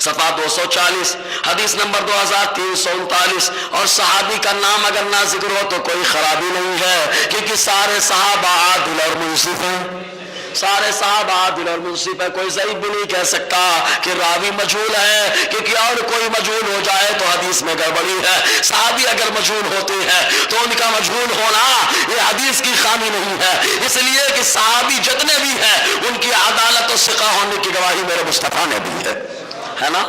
Speaker 1: صفحہ 240 حدیث نمبر 2339. اور صحابی کا نام اگر نہ ذکر ہو تو کوئی خرابی نہیں ہے، کیونکہ سارے صحابہ عادل اور منصف ہیں. سارے صحابہ عادل اور منصف ہے. کوئی ضعیف بھی نہیں کہہ سکتا کہ راوی مجہول ہے، کیونکہ اور کوئی مجہول ہو جائے تو حدیث میں گڑبڑی ہے. صحابی اگر مجہول ہوتے ہیں تو ان کا مجہول ہونا یہ حدیث کی خامی نہیں ہے، اس لیے کہ صحابی جتنے بھی ہیں ان کی عدالت و ثقہ ہونے کی گواہی میرے مصطفیٰ نے دی ہے نا.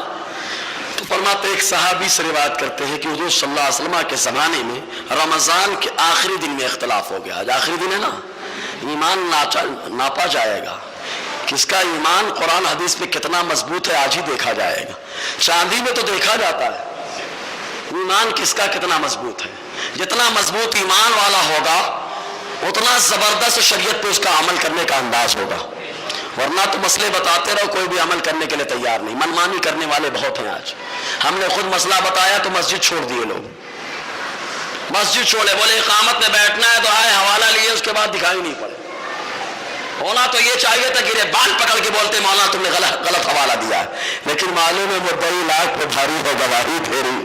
Speaker 1: تو فرماتے ایک صحابی سے روایت کرتے ہیں کہ حضور صلی اللہ علیہ وسلم کے زمانے میں رمضان کے آخری دن میں اختلاف ہو گیا. آج آخری دن ہے نا، ایمان ناپا جائے گا. کس کا ایمان قرآن حدیث میں کتنا مضبوط ہے آج ہی دیکھا جائے گا. چاندی میں تو دیکھا جاتا ہے ایمان کس کا کتنا مضبوط ہے. جتنا مضبوط ایمان والا ہوگا اتنا زبردست شریعت پہ اس کا عمل کرنے کا انداز ہوگا. ورنہ تو مسئلے بتاتے رہو، کوئی بھی عمل کرنے کے لیے تیار نہیں. منمانی کرنے والے بہت ہیں آج. ہم نے خود مسئلہ بتایا تو مسجد چھوڑ دیے لوگ. مسجد چھوڑے، بولے اقامت میں بیٹھنا ہے تو آئے حوالہ لیے، اس کے بعد دکھائی نہیں پڑے. ہونا تو یہ چاہیے تھا کہ بال پکڑ کے بولتے مولانا تم نے غلط حوالہ دیا ہے، لیکن معلوم ہے مدعی لاکھ پہ بھاری ہو گواہی پھیری،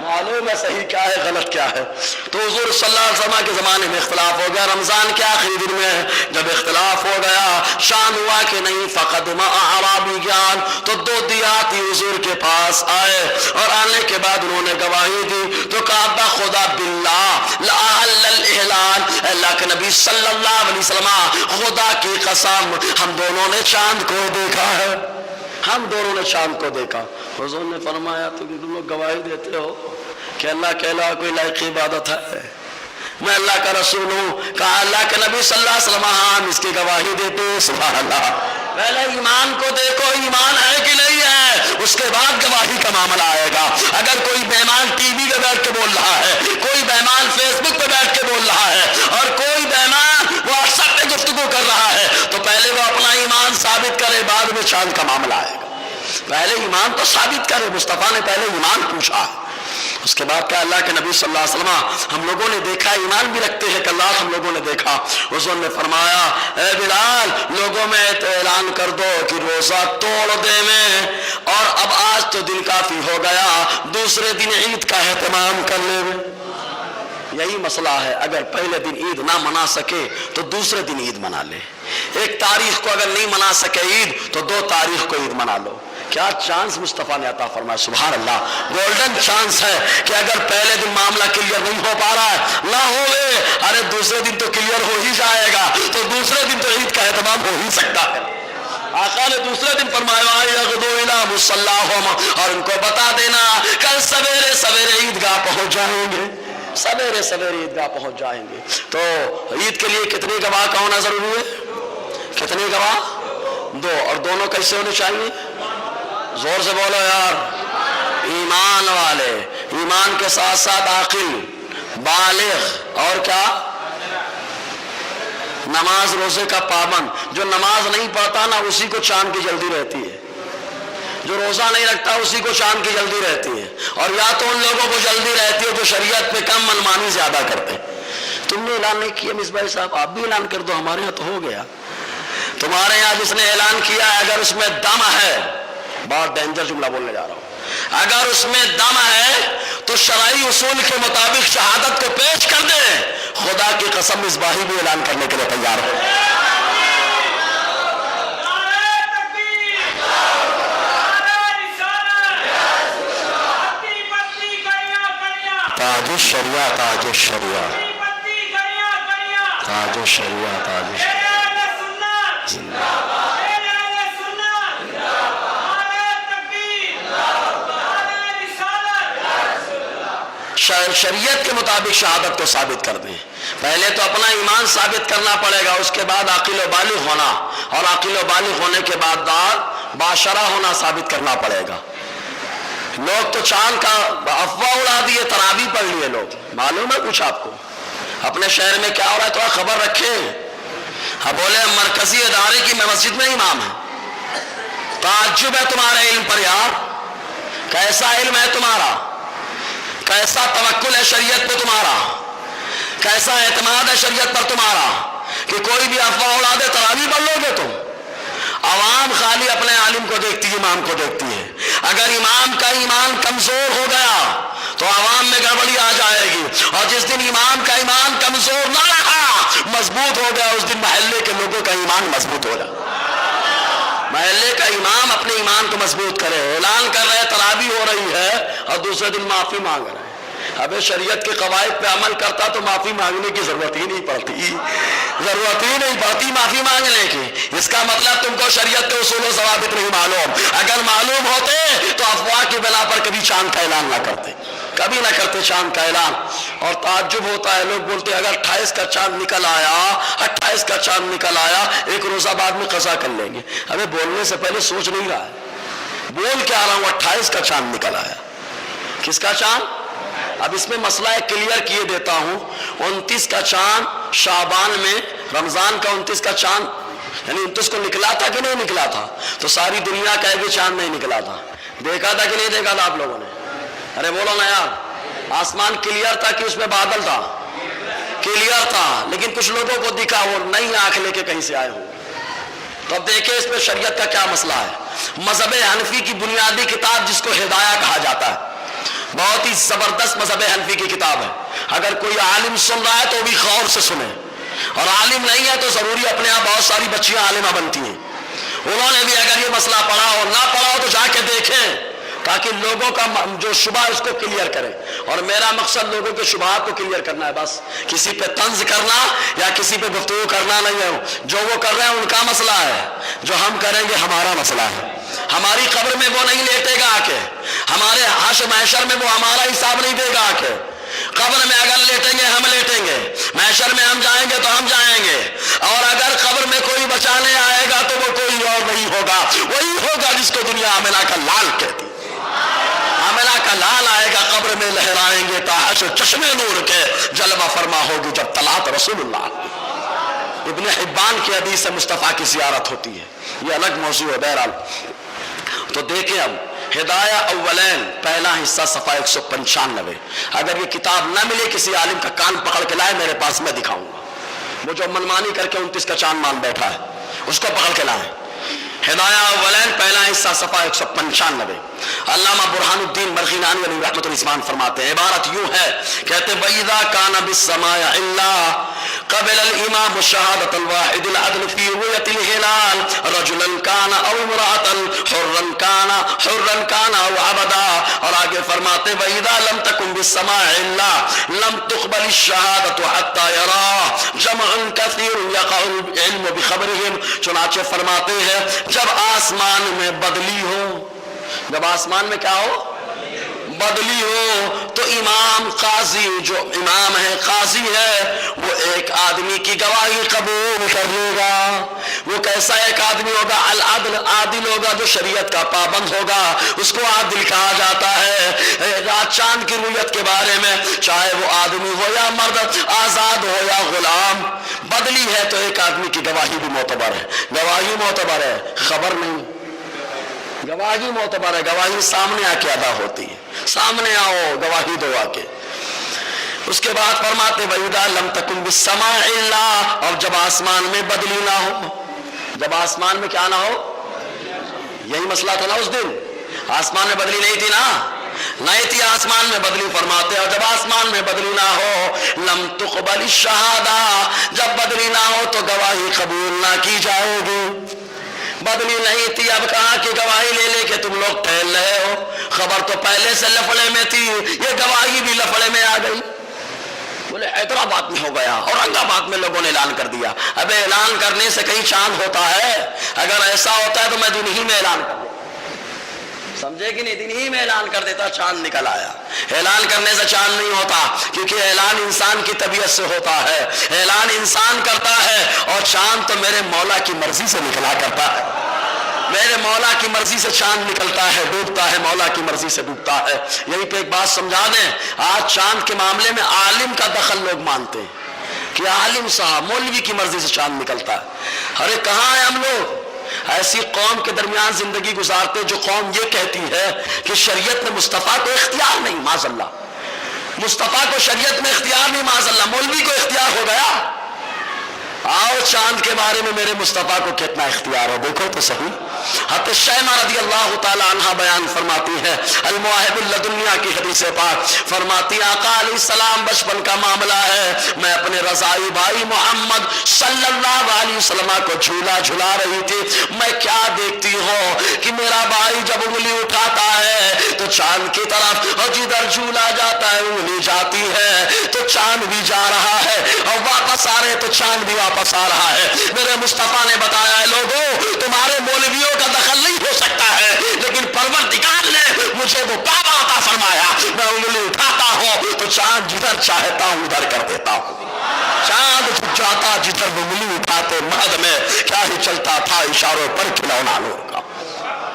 Speaker 1: معلوم ہے صحیح کیا ہے غلط کیا ہے. تو حضور صلی اللہ علیہ وسلم کے زمانے میں اختلاف ہو گیا. رمضان کے آخری دن میں جب اختلاف ہو گیا، شان ہوا کہ نہیں فقدم اعرابی جان، تو 2 دیہاتی حضور کے پاس آئے اور آنے کے بعد انہوں نے گواہی دی. تو کہا خدا باللہ لا الاعلان، اللہ کے نبی صلی اللہ علیہ وسلم خدا کی قسم ہم دونوں نے چاند کو دیکھا ہے، ہم دونوں نے چاند کو دیکھا. حضور نے فرمایا تو تم لوگ گواہی دیتے ہو کہ اللہ کے علاوہ کوئی لائق عبادت ہے؟ میں اللہ کا رسول ہوں. کہا اللہ کے نبی صلی اللہ علیہ وسلم ہاں ہم اس کی گواہی دیتے ہیں. سبحان اللہ. پہلے ایمان کو دیکھو ایمان ہے کہ نہیں ہے، اس کے بعد گواہی کا معاملہ آئے گا. اگر کوئی بیمان ٹی وی پہ بیٹھ کے بول رہا ہے، کوئی بیمان فیس بک پہ بیٹھ کے بول رہا ہے، اور کوئی بیمان واٹس ایپ پہ گفتگو کر رہا ہے، تو پہلے وہ اپنا ایمان ثابت کرے، بعد میں چاند کا معاملہ آئے گا. پہلے ایمان تو ثابت کرے. مصطفیٰ نے پہلے ایمان پوچھا، اس کے بعد کہا اللہ کے نبی صلی اللہ علیہ وسلم ہم لوگوں نے دیکھا، ایمان بھی رکھتے ہیں کہ اللہ ہم لوگوں نے دیکھا. حضور نے فرمایا اے بلال لوگوں میں اعلان کر دو کہ روزہ توڑ دے میں، اور اب آج تو دن کافی ہو گیا، دوسرے دن عید کا اہتمام کر لے میں. یہی مسئلہ ہے، اگر پہلے دن عید نہ منا سکے تو دوسرے دن عید منا لے. ایک تاریخ کو اگر نہیں منا سکے عید تو 2 تاریخ کو عید منا لو. کیا چانس مصطفیٰ نے عطا فرمایا. سبحان اللہ. گولڈن چانس ہے کہ اگر پہلے دن معاملہ کلیئر نہیں ہو پا رہا ہے نہ ہوئے، ارے دوسرے دن تو کلیئر ہو ہی جائے گا، تو دوسرے دن تو عید کا اہتمام ہو ہی سکتا ہے. آقا نے دوسرے دن فرمایا یغدو الی مصلاہم، اور ان کو بتا دینا کل سویرے سویرے عیدگاہ پہنچ جائیں گے، سویرے سویرے عیدگاہ پہنچ جائیں گے. تو عید کے لیے کتنے گواہ کا ہونا ضروری ہے؟ کتنے گواہ؟ 2. اور دونوں کیسے ہونے چاہیے؟ زور سے بولو یار. ایمان والے، ایمان کے ساتھ ساتھ عاقل، بالغ، اور کیا؟ نماز روزے کا پابند. جو نماز نہیں پڑھتا نا اسی کو چاند کی جلدی رہتی ہے، جو روزہ نہیں رکھتا اسی کو چاند کی جلدی رہتی ہے. اور یا تو ان لوگوں کو جلدی رہتی ہے جو شریعت پہ کم منمانی زیادہ کرتے ہیں. تم نے اعلان نہیں کیا مصباح صاحب، آپ بھی اعلان کر دو، ہمارے یہاں تو ہو گیا. تمہارے یہاں جس نے اعلان کیا ہے اگر اس میں دم ہے، بہت ڈینجر جملہ بولنے جا رہا ہوں، اگر اس میں دم ہے تو شرعی اصول کے مطابق شہادت کو پیش کر دے. خدا کی قسم مصباحی بھی اعلان کرنے کے لیے تیار ہو. تاج الشریعہ، تاج الشریعہ، تاج الشریعہ، تاج الشریعہ. شریعت کے مطابق شہادت کو ثابت کر دیں. پہلے تو اپنا ایمان ثابت کرنا پڑے گا، اس کے بعد عاقل و بالغ ہونا، اور عاقل و بالغ ہونے کے بعد باشرہ ہونا ثابت کرنا پڑے گا. لوگ تو چاند کا افواہ اڑا دیے، تراویح پڑھ لیے لوگ. معلوم ہے کچھ آپ کو اپنے شہر میں کیا ہو رہا ہے؟ تو خبر رکھیں. ہاں بولے مرکزی ادارے کی میں مسجد میں امام ہے. تعجب ہے تمہارے علم پر یار، کیسا علم ہے تمہارا، کیسا توکل ہے شریعت پہ تمہارا، کیسا اعتماد ہے شریعت پر تمہارا، کہ کوئی بھی افواہ اڑا دے تراویح پڑھ لو گے تم. عوام خالی بھی اپنے عالم کو دیکھتی ہے، امام کو دیکھتی ہے۔ اگر امام کا ایمان کمزور ہو گیا تو عوام میں گڑبڑی آ جائے گی، اور جس دن امام کا ایمان کمزور نہ رہا، مضبوط ہو گیا، اس دن محلے کے لوگوں کا ایمان مضبوط ہو جائے۔ محلے کا امام اپنے ایمان کو مضبوط کرے، اعلان کر رہے تراویح ہو رہی ہے اور دوسرے دن معافی مانگ رہے ہیں۔ ابے شریعت کے قواعد پہ عمل کرتا تو معافی مانگنے کی ضرورت ہی نہیں پڑتی، ضرورت ہی نہیں پڑتی معافی مانگنے کی۔ اس کا مطلب تم کو شریعت کے اصول و ضوابط نہیں معلوم۔ اگر معلوم ہوتے تو افواہ کی بنا پر کبھی چاند کا اعلان نہ کرتے، کبھی نہ کرتے چاند کا اعلان۔ اور تعجب ہوتا ہے، لوگ بولتے ہیں اگر 28 کا چاند نکل آیا، 28 کا چاند نکل آیا، ایک روزہ بعد میں قضا کر لیں گے۔ ابے بولنے سے پہلے سوچ نہیں رہا ہے، بول کیا رہا ہوں 28 کا چاند نکل آیا۔ کس کا چاند؟ اب اس میں مسئلہ کلیئر کیے دیتا ہوں۔ 29 کا چاند شعبان میں، رمضان کا 29 کا چاند، یعنی 29 کو نکلا تھا کہ نہیں نکلا تھا؟ تو ساری دنیا کہے کہ چاند نہیں نکلا تھا۔ دیکھا تھا کہ نہیں دیکھا تھا آپ لوگوں نے؟ ارے بولو نا یار، آسمان کلیئر تھا کہ اس میں بادل تھا؟ کلیئر تھا، لیکن کچھ لوگوں کو دکھا وہ نئی آنکھ لے کے کہیں سے آئے ہوں۔ تو اب دیکھیں اس میں شریعت کا کیا مسئلہ ہے۔ مذہب حنفی کی بنیادی کتاب جس کو ہدایہ کہا جاتا ہے، بہت ہی زبردست مذہب حنفی کی کتاب ہے۔ اگر کوئی عالم سن رہا ہے تو بھی غور سے سنے، اور عالم نہیں ہے تو ضروری اپنے آپ بہت ساری بچیاں عالمہ بنتی ہیں، انہوں نے بھی اگر یہ مسئلہ پڑھا ہو نہ پڑھا ہو تو جا کے دیکھیں، تاکہ لوگوں کا جو شبہ اس کو کلیئر کریں۔ اور میرا مقصد لوگوں کے شبہات کو کلیئر کرنا ہے، بس کسی پہ طنز کرنا یا کسی پہ گفتگو کرنا نہیں ہے۔ جو وہ کر رہے ہیں ان کا مسئلہ ہے، جو ہم کریں گے ہمارا مسئلہ ہے۔ ہماری قبر میں وہ نہیں لیٹے گا آ کے، ہمارے حشر محشر میں وہ ہمارا حساب نہیں دے گا آ کے۔ قبر میں اگر لیٹیں گے ہم لیٹیں گے، محشر میں ہم جائیں گے تو ہم جائیں گے، اور اگر قبر میں کوئی بچانے آئے گا تو وہ کوئی اور نہیں ہوگا، وہی ہوگا جس کو دنیا آمنہ کا لال کہتی۔ آمنہ کا لال آئے گا، قبر میں لہرائیں گے تا حشر چشمے نور کے جلوہ فرما ہوگی جب طلعت رسول اللہ۔ ابن حبان کی حدیث سے مصطفیٰ کی زیارت ہوتی ہے، یہ الگ موضوع ہے۔ بہرحال تو دیکھیں اب ہدایہ اولین پہلا حصہ صفحہ 195۔ اگر یہ کتاب نہ ملے کسی عالم کا کان پکڑ کے لائے میرے پاس، میں دکھاؤں گا۔ وہ جو منمانی کر کے 29 کا چاند مان بیٹھا ہے اس کو پکڑ کے لائیں۔ ہدایہ اولین پہلا حصہ صفحہ 195۔ علامہ برہان الدین مرغینانی علیہ رحمۃ الرحمن فرماتے ہیں، عبارت یوں ہے، کہتے وَإِذَا كَانَ بِالسَّمَاءِ إِلَّا قبل الامام الشهادة الواحد العدل في رؤية الهلال رجلا كان او امرأة حرا كان او عبدا۔ اور آگے فرماتے وَإِذَا لَمْ تَكُنْ بِالسَّمَاءِ إِلَّا لَمْ تُقْبَلِ الشَّهَادَةُ حَتَّى يَرَى جَمْعٌ كَثِيرٌ يَقَعُ الْعِلْمُ بِخَبْرِهِمْ۔ چنانچہ فرماتے ہیں جب آسمان میں بدلی ہو، جب آسمان میں کیا ہو؟ بدلی ہو، تو امام قاضی، جو امام ہے قاضی ہے، وہ ایک آدمی کی گواہی قبول کر لے گا۔ وہ کیسا ایک آدمی ہوگا؟ العدل، عادل ہوگا، جو شریعت کا پابند ہوگا، اس کو عادل کہا جاتا ہے۔ رات چاند کی رؤیت کے بارے میں چاہے وہ آدمی ہو یا مرد، آزاد ہو یا غلام، بدلی ہے تو ایک آدمی کی گواہی بھی معتبر ہے۔ گواہی معتبر ہے، خبر نہیں۔ گواہی معتبر ہے، گواہی سامنے آ کے ادا ہوتی ہے، سامنے آؤ گواہی دو آ کے۔ اس کے بعد فرماتے وَإِذَا لَمْ تَكُنْ بِالسَّمَاءِ إِلَّا، اور جب آسمان میں بدلی نہ ہو، جب آسمان میں کیا نہ ہو، یہی مسئلہ تھا نا اس دن، آسمان میں بدلی نہیں تھی نا، نہیں تھی آسمان میں بدلی۔ فرماتے اور جب آسمان میں بدلی نہ ہو، لم تقبل الشہادہ، جب بدلی نہ ہو تو گواہی قبول نہ کی جائے گی۔ بدلی نہیں تھی، اب کہاں کی گواہی لے لے کے تم لوگ پھیل رہے ہو؟ خبر تو پہلے سے لفڑے میں تھی، یہ گواہی بھی لفڑے میں آ گئی۔ بولے حیدرآباد میں ہو گیا، اورنگ آباد میں لوگوں نے اعلان کر دیا۔ اب اعلان کرنے سے کہیں چاند ہوتا ہے؟ اگر ایسا ہوتا ہے تو میں دن ہی میں اعلان کر دیتا، سمجھے کہ نہیں؟ دن ہی میں اعلان کر دیتا چاند نکل آیا۔ اعلان کرنے سے چاند نہیں ہوتا، کیونکہ اعلان انسان کی طبیعت سے ہوتا ہے، اعلان انسان کرتا ہے، اور چاند تو میرے مولا کی مرضی سے نکلا کرتا ہے۔ میرے مولا کی مرضی سے چاند نکلتا ہے، ڈوبتا ہے، مولا کی مرضی سے ڈوبتا ہے۔ یہیں پہ ایک بات سمجھا دیں، آج چاند کے معاملے میں عالم کا دخل لوگ مانتے ہیں کہ عالم صاحب مولوی کی مرضی سے چاند نکلتا ہے۔ ارے کہاں ہیں ہم لوگ؟ ایسی قوم کے درمیان زندگی گزارتے جو قوم یہ کہتی ہے کہ شریعت میں مصطفیٰ کو اختیار نہیں، معاذ اللہ، مصطفیٰ کو شریعت میں اختیار نہیں، معاذ اللہ، مولوی کو اختیار ہو گیا۔ آؤ چاند کے بارے میں میرے مصطفیٰ کو کتنا اختیار ہو، دیکھو تو صحیح۔ حضرت شیمہ رضی اللہ تعالی عنہ بیان فرماتی ہے، المواہب اللدنیہ کی حدیث پاک فرماتی، آقا علیہ السلام بچپن کا معاملہ ہے، میں اپنے رضائی بھائی محمد صلی اللہ علیہ وسلم کو جھولا جھلا رہی تھی، میں کیا دیکھتی ہوں کہ میرا بھائی جب انگلی اٹھاتا ہے تو چاند کی طرف، اور جدھر جھولا جاتا ہے انگلی جاتی ہے تو چاند بھی جا رہا ہے، اور واپس آ رہے تو چاند بھی واپس آ رہا ہے۔ میرے مصطفیٰ نے بتایا ہے، لوگوں تمہارے مولویوں کا دخل نہیں ہو سکتا ہے، لیکن پروردگار نے مجھے وہ پاور عطا فرمایا، میں انگلی اٹھاتا ہوں تو چاند جدھر چاہتا ہوں ادھر کر دیتا ہوں۔ چاند جاتا جدھر انگلی اٹھاتے، مہد میں کیا ہی چلتا تھا اشاروں پر کھلونا نور کا۔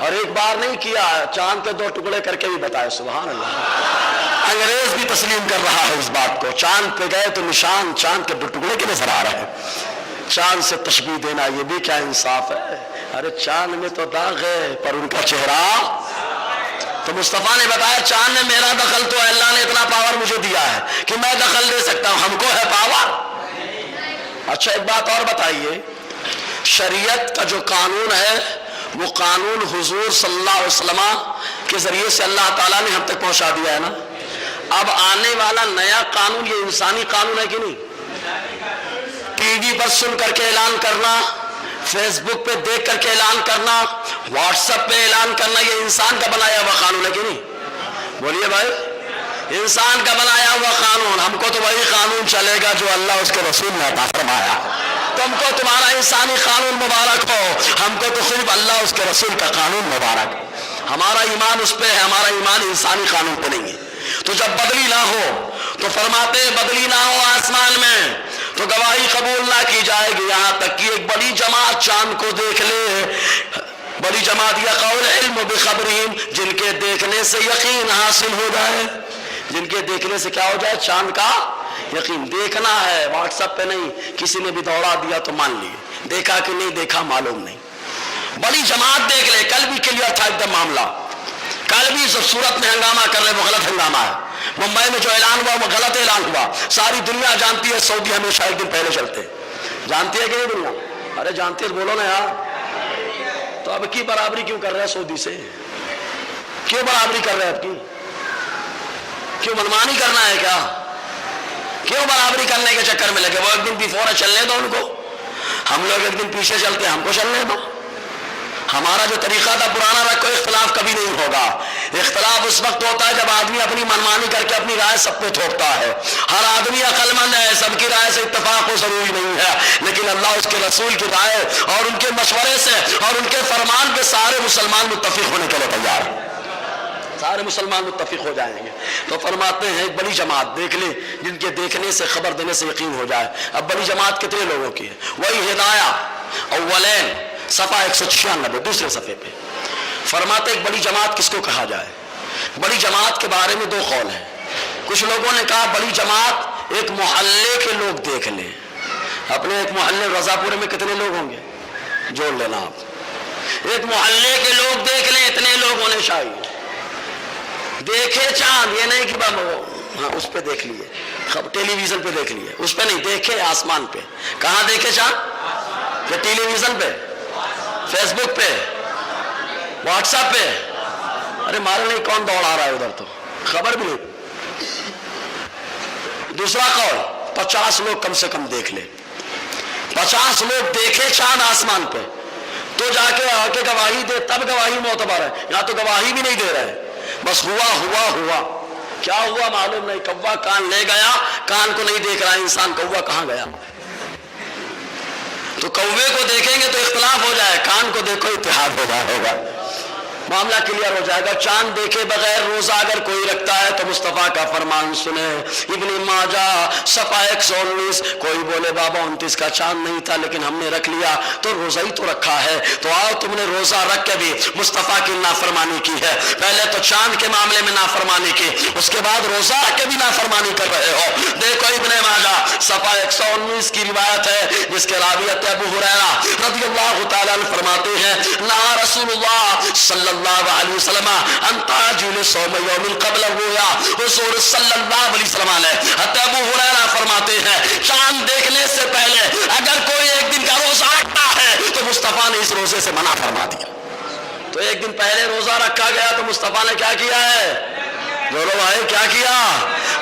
Speaker 1: اور ایک بار نہیں کیا، چاند کے 2 ٹکڑے کر کے بھی بتایا، سبحان اللہ۔ انگریز بھی تسلیم کر رہا ہے اس بات کو، چاند پہ گئے تو نشان چاند کے 2 ٹکڑے کے نظر آ رہے ہیں۔ چاند سے تشبیہ دینا یہ بھی کیا انصاف ہے؟ ارے چاند میں تو داغ ہے پر ان کا چہرہ، تو مصطفیٰ نے بتایا چاند میں میرا دخل تو اللہ نے اتنا پاور مجھے دیا ہے کہ میں دخل دے سکتا ہوں، ہم کو ہے پاور۔ اچھا ایک بات اور بتائیے، شریعت کا جو قانون ہے وہ قانون حضور صلی اللہ علیہ وسلم کے ذریعے سے اللہ تعالیٰ نے ہم تک پہنچا دیا ہے نا۔ اب آنے والا نیا قانون یہ انسانی قانون ہے کہ نہیں؟ ٹی وی پر سن کر کے اعلان کرنا، فیس بک پہ دیکھ کر کے اعلان کرنا، واٹس ایپ پہ اعلان کرنا، یہ انسان کا بنایا ہوا قانون ہے کہ نہیں؟ بولیے بھائی، انسان کا بنایا ہوا قانون، ہم کو تو وہی قانون چلے گا جو اللہ اس کے رسول نے عطا فرمایا۔ تم کو تمہارا انسانی قانون مبارک ہو، ہم کو تو صرف اللہ اس کے رسول کا قانون مبارک۔ ہمارا ایمان اس پہ ہے، ہمارا ایمان انسانی قانون پہ نہیں ہے۔ تو جب بدلی نہ ہو تو فرماتے بدلی نہ ہو آسمان میں تو گواہی قبول نہ کی جائے گی، یہاں تک کہ ایک بڑی جماعت چاند کو دیکھ لے، بڑی جماعت یا قول علم بخبرہم، جن کے دیکھنے سے یقین حاصل ہو جائے، جن کے دیکھنے سے کیا ہو جائے؟ چاند کا یقین۔ دیکھنا ہے، واٹس ایپ پہ نہیں، کسی نے بھی دوڑا دیا تو مان لیے، دیکھا کہ نہیں دیکھا معلوم نہیں۔ بڑی جماعت دیکھ لے، کل بھی کلیئر تھا ایک دم معاملہ، کل بھی سورت میں ہنگامہ کر رہے، وہ غلط ہنگامہ ہے۔ ممبئی میں جو اعلان ہوا وہ غلط اعلان ہوا، ساری دنیا جانتی ہے، سعودی ہمیشہ ایک دن پہلے چلتے، جانتی ہے کہ نہیں دنیا؟ ارے جانتی ہے تو بولو نا یار۔ تو اب کی برابری کیوں کر رہے ہیں سعودی سے؟ کیوں برابری کر رہے ہیں؟ اب کی کیوں منمانی کرنا ہے کیا؟ کیوں برابری کرنے کے چکر میں لگے؟ وہ ایک دن بیفور ہے، چلنے دو ان کو، ہم لوگ ایک دن پیچھے چلتے ہیں، ہم کو چلنے دو۔ ہمارا جو طریقہ تھا پرانا رکھو، اختلاف کبھی نہیں ہوگا۔ اختلاف اس وقت ہوتا ہے جب آدمی اپنی منمانی کر کے اپنی رائے سب پہ تھوپتا ہے۔ ہر آدمی عقل مند ہے، سب کی رائے سے اتفاق ہو ضروری نہیں ہے، لیکن اللہ اس کے رسول کی رائے اور ان کے مشورے سے اور ان کے فرمان پہ سارے مسلمان متفق ہونے کے لیے تیار ہیں، سارے مسلمان متفق ہو جائیں گے۔ تو فرماتے ہیں ایک بڑی جماعت دیکھ لے، جن کے دیکھنے سے خبر دینے سے یقین ہو جائے۔ اب بڑی جماعت کتنے لوگوں کی ہے؟ وہی ہدایہ اولین صفحہ 196 دوسرے صفحے پہ فرماتے ایک بڑی جماعت کس کو کہا جائے؟ بڑی جماعت کے بارے میں 2 قول ہیں۔ کچھ لوگوں نے کہا بڑی جماعت ایک محلے کے لوگ دیکھ لیں۔ اپنے ایک محلے رضا پورے میں کتنے لوگ ہوں گے؟ جوڑ لینا آپ، ایک محلے کے لوگ دیکھ لیں، اتنے لوگ ہونے چاہیے۔ دیکھے چاند، یہ نہیں کہ ہاں اس پہ دیکھ لیے، ٹیلی ویژن پہ دیکھ لیے، اس پہ نہیں، دیکھے آسمان پہ۔ کہاں دیکھے چاند؟ کہ ٹیلی ویژن پہ، فیس بک پہ، واٹس ایپ پہ؟ ارے مارے نہیں، کون دوڑ آ رہا ہے ادھر؟ تو خبر بھی نہیں۔ دوسرا قول 50 لوگ کم سے کم دیکھ لے، 50 لوگ دیکھے چاند آسمان پہ تو جا کے آ کے گواہی دے، تب گواہی معتبر ہے۔ یہاں تو گواہی بھی نہیں دے رہے، بس ہوا ہوا ہوا، کیا ہوا معلوم نہیں۔ کوا کان لے گیا، کان کو نہیں دیکھ رہا انسان، کوا کہاں گیا؟ تو کوے کو دیکھیں گے تو اختلاف ہو جائے، کان کو دیکھو اتحاد ہو جائے گا، معاملہ کلیئر ہو جائے گا۔ چاند دیکھے بغیر روزہ اگر کوئی رکھتا ہے تو مصطفیٰ کا فرمان سنے، ابن ماجہ صفحہ 119، کوئی بولے بابا 29 کا چاند نہیں تھا لیکن ہم نے رکھ لیا تو روزہ ہی تو رکھا ہے، تو آؤ تم نے روزہ رکھ کے بھی مصطفیٰ کی نافرمانی کی ہے۔ پہلے تو چاند کے معاملے میں نافرمانی کی، اس کے بعد روزہ رکھ کے بھی نافرمانی کر رہے ہو۔ دیکھو ابن ماجہ صفحہ 119 کی روایت ہے جس کے راوی ابو ہریرہ رضی اللہ تعالیٰ عنہ فرماتے ہیں، نہا رسول اللہ صلی اللہ علیہ وسلم ان تعجل صوم یوم قبل الرؤیا، حضور صلی اللہ علیہ وسلم نے حضرت ابو ہریرہ فرماتے ہیں چاند دیکھنے سے پہلے اگر کوئی ایک دن کا روزہ رکھتا ہے تو مصطفیٰ نے اس روزے سے منع فرما دیا۔ تو ایک دن پہلے روزہ رکھا گیا تو مصطفیٰ نے کیا کیا ہے؟ بولو بھائی کیا کیا؟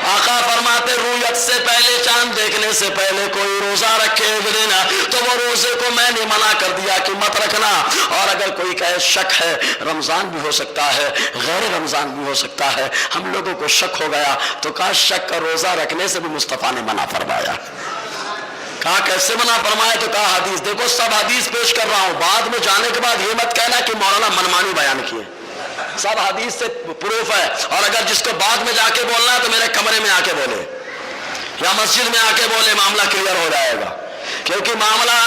Speaker 1: آقا فرماتے رویت سے پہلے، چاند دیکھنے سے پہلے کوئی روزہ رکھے دن تو وہ روزے کو میں نے منع کر دیا کہ مت رکھنا۔ اور اگر کوئی کہے شک ہے، رمضان بھی ہو سکتا ہے، غیر رمضان بھی ہو سکتا ہے، ہم لوگوں کو شک ہو گیا تو کہا شک کا روزہ رکھنے سے بھی مصطفیٰ نے منع فرمایا۔ کہا کیسے منع فرمایا؟ تو کہا حدیث دیکھو، سب حدیث پیش کر رہا ہوں، بعد میں جانے کے بعد یہ مت کہنا کہ مولانا منمانی بیان کیے، سب حدیث سے پروف ہے۔ اور اگر جس کو بعد میں جا کے بولنا ہے تو میرے کمرے میں آ کے بولے یا مسجد میں آ کے بولے، معاملہ کلیئر ہو جائے گا۔ کیونکہ معاملہ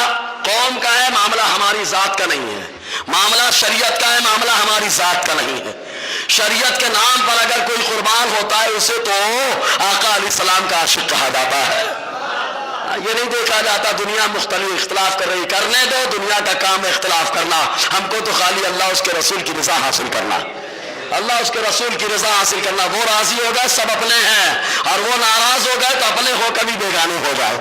Speaker 1: قوم کا ہے، معاملہ ہماری ذات کا نہیں ہے، معاملہ شریعت کا ہے، معاملہ ہماری ذات کا نہیں ہے۔ شریعت کے نام پر اگر کوئی قربان ہوتا ہے اسے تو آقا علیہ السلام کا عاشق کہا جاتا ہے۔ یہ نہیں دیکھا جاتا دنیا مختلف اختلاف کر رہی، کرنے دو، دنیا کا کام ہے اختلاف کرنا، ہم کو تو خالی اللہ اس کے رسول کی رضا حاصل کرنا، اللہ اس کے رسول کی رضا حاصل کرنا۔ وہ راضی ہو گئے سب اپنے ہیں، اور وہ ناراض ہو گئے تو اپنے ہو کبھی بیگانے ہو جائے۔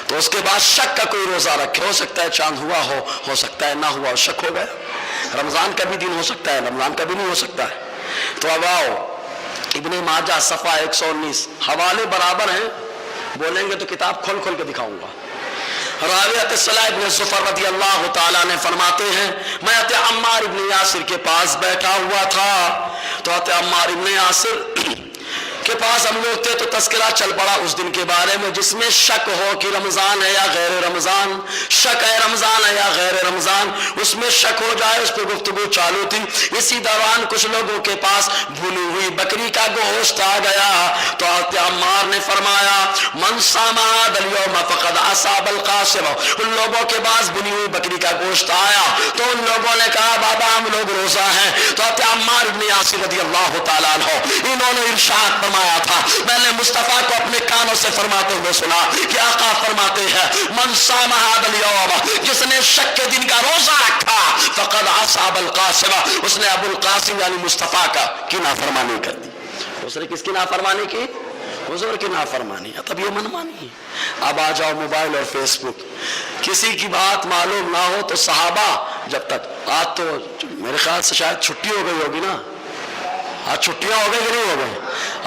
Speaker 1: تو اس کے بعد شک کا کوئی روزہ رکھے، ہو سکتا ہے چاند ہوا ہو سکتا ہے نہ ہوا، شک ہو گیا۔ رمضان کا بھی دن ہو سکتا ہے، رمضان کا بھی نہیں ہو سکتا ہے۔ تو اب آؤ ابن ماجہ صفحہ 119، حوالے برابر ہیں، بولیں گے تو کتاب کھول کھول کے دکھاؤں گا۔ راوی صلاح ابن زفر رضی اللہ تعالیٰ نے فرماتے ہیں میں عمار ابن یاسر کے پاس بیٹھا ہوا تھا، تو عمار ابن یاسر کے پاس ہم لوگ تھے تو تذکرہ چل پڑا اس دن کے بارے میں جس میں شک ہو کہ رمضان ہے یا غیر رمضان، شک ہے رمضان ہے یا غیر رمضان، اس میں شک ہو جائے، اس پہ گفتگو چالو تھی۔ اسی دوران کچھ لوگوں کے پاس بھونی ہوئی بکری کا گوشت آ گیا، تو عمار نے فرمایا من صام هذا اليوم فقد اصاب القاسم، ان لوگوں کے پاس بھونی ہوئی بکری کا گوشت آیا تو ان لوگوں نے کہا بابا ہم لوگ روزہ ہیں۔ تو عمار ابن یاسر رضی اللہ تعالیٰ عنہ انہوں نے ارشاد فرمایا تھا، میں نے مصطفیٰ کو اپنے کانوں سے فرماتے ہوئے سنا کہ آقا فرماتے ہیں من صام هذا اليوم، جس نے شک کے دن کا روزہ رکھا فقد اصاب القاسم، اس نے ابو القاسم یعنی مصطفیٰ کی نافرمانی کر دی۔ اس نے کس کی نافرمانی کی؟ حضور کی نافرمانی۔ تب یہ منمانی ہے۔ اب آ جاؤ موبائل اور فیس بک، کسی کی بات معلوم نہ ہو تو صحابہ جب تک، آج تو میرے خیال سے شاید چھٹی ہو گئی ہوگی نا، آج چھٹیاں ہو گئی کہ نہیں ہو گئی؟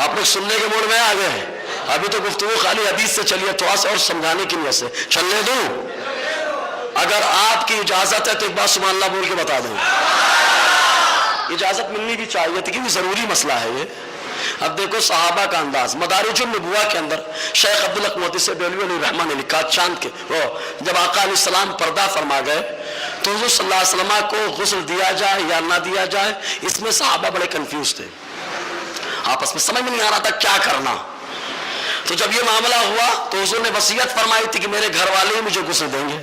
Speaker 1: آپ لوگ سننے کے موڈ میں آ گئے ہیں، ابھی تو گفتگو خالی حدیث سے چلی ہے، تھوڑا سا اور سمجھانے کی نیت سے چلنے دوں۔ اگر آپ کی اجازت ہے تو ایک بات سبحان اللہ بول کے بتا دوں، اجازت ملنی بھی چاہیے تھی کیونکہ ضروری مسئلہ ہے یہ۔ اب دیکھو صحابہ کا انداز، مدارج النبوہ کے اندر شیخ عبدالحق محدث دہلوی علیہ الرحمہ نے لکھا چاند کے وہ جب آقا علیہ السلام پردہ فرما گئے تو حضور صلی اللہ علیہ وسلم کو غسل دیا جائے یا نہ دیا جائے، اس میں صحابہ بڑے کنفیوز تھے، آپس میں سمجھ میں نہیں آ رہا تھا کیا کرنا۔ تو جب یہ معاملہ ہوا تو حضور نے وصیت فرمائی تھی کہ میرے گھر والے ہی مجھے غسل دیں گے،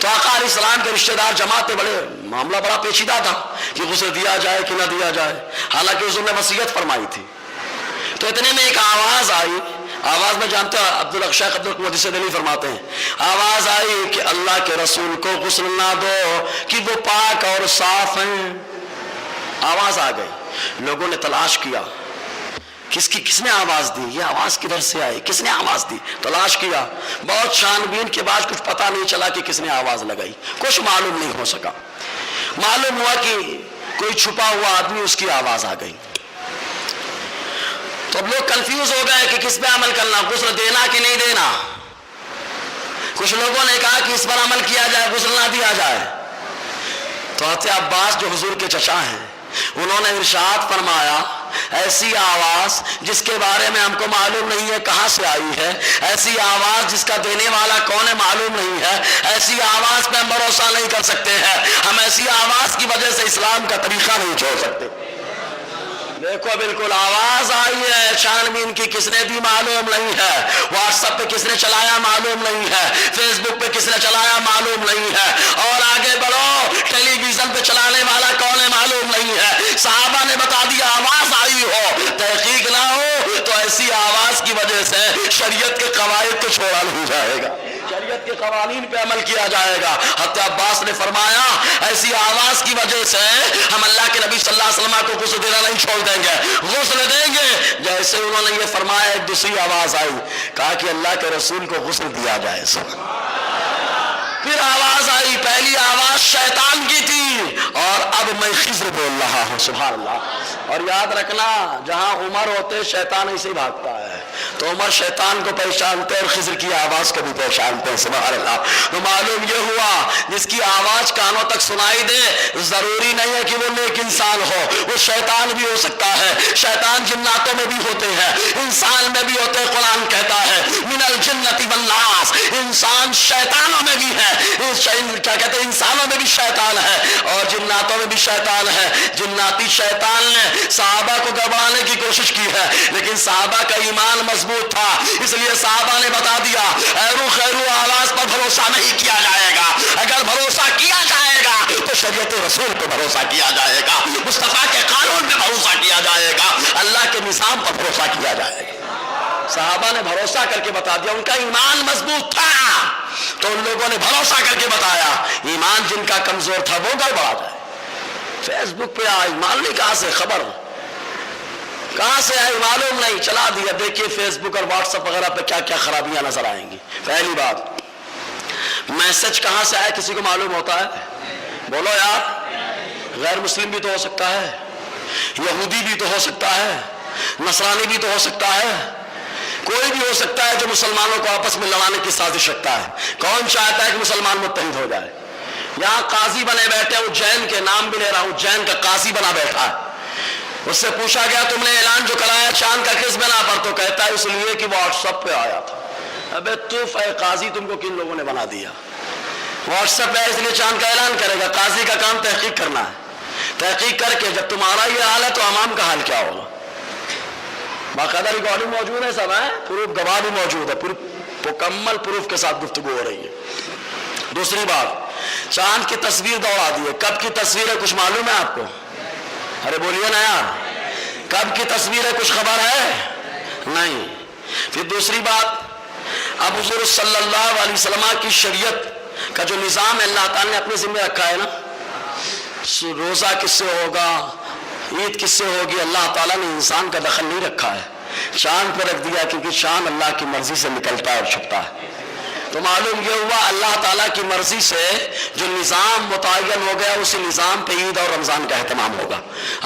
Speaker 1: تو آقا علیہ السلام کے رشتہ دار جماعت میں بڑے معاملہ بڑا پیچیدہ تھا کہ غسل دیا جائے کہ نہ دیا جائے، حالانکہ حضور نے وصیت فرمائی تھی۔ تو اتنے میں ایک آواز آئی، آواز میں جانتے ہیں شیخ عبدالحق محدث دہلوی فرماتے ہیں آواز آئی کہ اللہ کے رسول کو غسل نہ دو کہ وہ پاک اور صاف ہیں۔ آواز آ گئی، لوگوں نے تلاش کیا کس نے آواز دی، یہ آواز کدھر سے آئی، کس نے آواز دی، تلاش کیا، بہت چھان بین کے بعد کچھ پتہ نہیں چلا کہ کس نے آواز لگائی، کچھ معلوم نہیں ہو سکا۔ معلوم ہوا کہ کوئی چھپا ہوا آدمی، اس کی آواز آ گئی۔ تو اب لوگ کنفیوز ہو گئے کہ کس پہ عمل کرنا، غسل دینا کہ نہیں دینا۔ کچھ لوگوں نے کہا کہ اس پر عمل کیا جائے، غسل نہ دیا جائے۔ تو حضرت عباس جو حضور کے چچا ہیں انہوں نے ارشاد فرمایا ایسی آواز جس کے بارے میں ہم کو معلوم نہیں ہے کہاں سے آئی ہے، ایسی آواز جس کا دینے والا کون ہے معلوم نہیں ہے، ایسی آواز پہ ہم بھروسہ نہیں کر سکتے ہیں، ہم ایسی آواز کی وجہ سے اسلام کا طریقہ نہیں چھوڑ سکتے۔ دیکھو بالکل آواز آئی ہے، چھان بین کی کس نے دی معلوم نہیں ہے، واٹس ایپ پہ کس نے چلایا معلوم نہیں ہے، فیس بک پہ کس نے چلایا معلوم نہیں ہے، اور آگے بڑھو ٹیلی ویژن پہ چلانے والا کون ہے معلوم نہیں ہے۔ صحابہ نے بتا دیا آواز آئی ہو، تحقیق نہ ہو تو ایسی آواز کی وجہ سے شریعت کے قواعد کو چھوڑا نہیں جائے گا، شریعت کے قوانین پہ عمل کیا جائے گا۔ حضرت عباس نے فرمایا ایسی آواز کی وجہ سے ہم اللہ کے نبی صلی اللہ علیہ وسلم کو غسل دینا نہیں چھوڑ دیں گے، غسل دیں گے۔ جیسے انہوں نے یہ فرمایا ایک دوسری آواز آئی، کہا کہ اللہ کے رسول کو غسل دیا جائے۔ پھر آواز آئی، پہلی آواز شیطان کی تھی اور ہوں. سبحان اللہ. اور یاد رکھنا جہاں عمر ہوتے شیطان ایسے ہی بھاگتا ہے. تو عمر شیطان کو پہچانتے اور خضر کی آواز کو بھی پہچانتے ہیں. سبحان اللہ. تو معلوم یہ ہوا جس کی آواز کانوں تک سنائی دے ضروری نہیں ہے کہ وہ نیک انسان ہو, وہ شیطان بھی ہو سکتا ہے. شیطان جناتوں میں بھی ہوتے ہیں, انسان میں بھی ہوتے ہیں. قرآن کہتا ہے من الجنۃ والناس, انسان شیطانوں میں بھی ہے. کیا کہتے ہیں, انسانوں میں بھی شیطان ہے اور جناتوں میں بھی شیطان ہے. جناتی شیطان نے صحابہ کو گڑبڑانے کی کوشش کی ہے, لیکن صحابہ کا ایمان مضبوط تھا, اس لیے صحابہ نے بتا دیا ایرو خیرو آواز پر بھروسہ نہیں کیا جائے گا. اگر بھروسہ کیا جائے گا تو شریعت رسول پر بھروسہ کیا جائے گا, مصطفیٰ کے قانون پہ بھروسہ کیا جائے گا, اللہ کے نظام پر بھروسہ کیا جائے گا. صحابہ نے بھروسہ کر کے بتا دیا, ان کا ایمان مضبوط تھا تو ان لوگوں نے بھروسہ کر کے بتایا. ایمان جن کا کمزور تھا وہ گڑبڑا جائے. فیس بک پہ آئی معلوم نہیں کہاں سے خبر, کہاں سے آئی معلوم نہیں, چلا دیا. دیکھیے فیس بک اور واٹس ایپ وغیرہ پہ کیا کیا خرابیاں نظر آئیں گی. پہلی بات, میسج کہاں سے آئے کسی کو معلوم ہوتا ہے؟ بولو یار. غیر مسلم بھی تو ہو سکتا ہے, یہودی بھی تو ہو سکتا ہے, نصرانی بھی تو ہو سکتا ہے, کوئی بھی ہو سکتا ہے جو مسلمانوں کو آپس میں لڑانے کی سازش رکھتا ہے. کون چاہتا ہے کہ مسلمان متحد ہو جائے؟ یہاں قاضی بنے بیٹھے ہیں, اجین کے نام بھی لے رہا ہوں, اجین کا قاضی بنا بیٹھا ہے. اس سے پوچھا گیا تم نے اعلان جو کرایا چاند کا کس بنا پر, تو کہتا ہے اس لیے کہ واٹس ایپ پہ آیا تھا. ابے تو اے قاضی تم کو کن لوگوں نے بنا دیا؟ واٹس ایپ پہ اس لیے چاند کا اعلان کرے گا. قاضی کا کام تحقیق کرنا ہے, تحقیق کر کے جب تمہارا یہ حال ہے تو عوام کا حال کیا ہوگا. باقاعدہ ریکارڈنگ موجود ہے, سب ہے, پروف گواہ بھی موجود ہے, مکمل پروف کے ساتھ گفتگو ہو رہی ہے. دوسری بات, چاند کی تصویر دوڑا دی ہے. کب کی تصویر ہے کچھ معلوم ہے آپ کو؟ ارے بولیے نا یار, کب کی تصویر ہے کچھ خبر ہے؟ نہیں. پھر دوسری بات, اب حضور صلی اللہ علیہ وسلم کی شریعت کا جو نظام ہے اللہ تعالیٰ نے اپنے ذمہ رکھا ہے نا, روزہ کس سے ہوگا, عید کس سے ہوگی, اللہ تعالیٰ نے انسان کا دخل نہیں رکھا ہے, چاند پہ رکھ دیا کیونکہ چاند اللہ کی مرضی سے نکلتا ہے اور چھپتا ہے. تو معلوم یہ ہوا اللہ تعالیٰ کی مرضی سے جو نظام متعین ہو گیا اسی نظام پہ عید اور رمضان کا اہتمام ہوگا.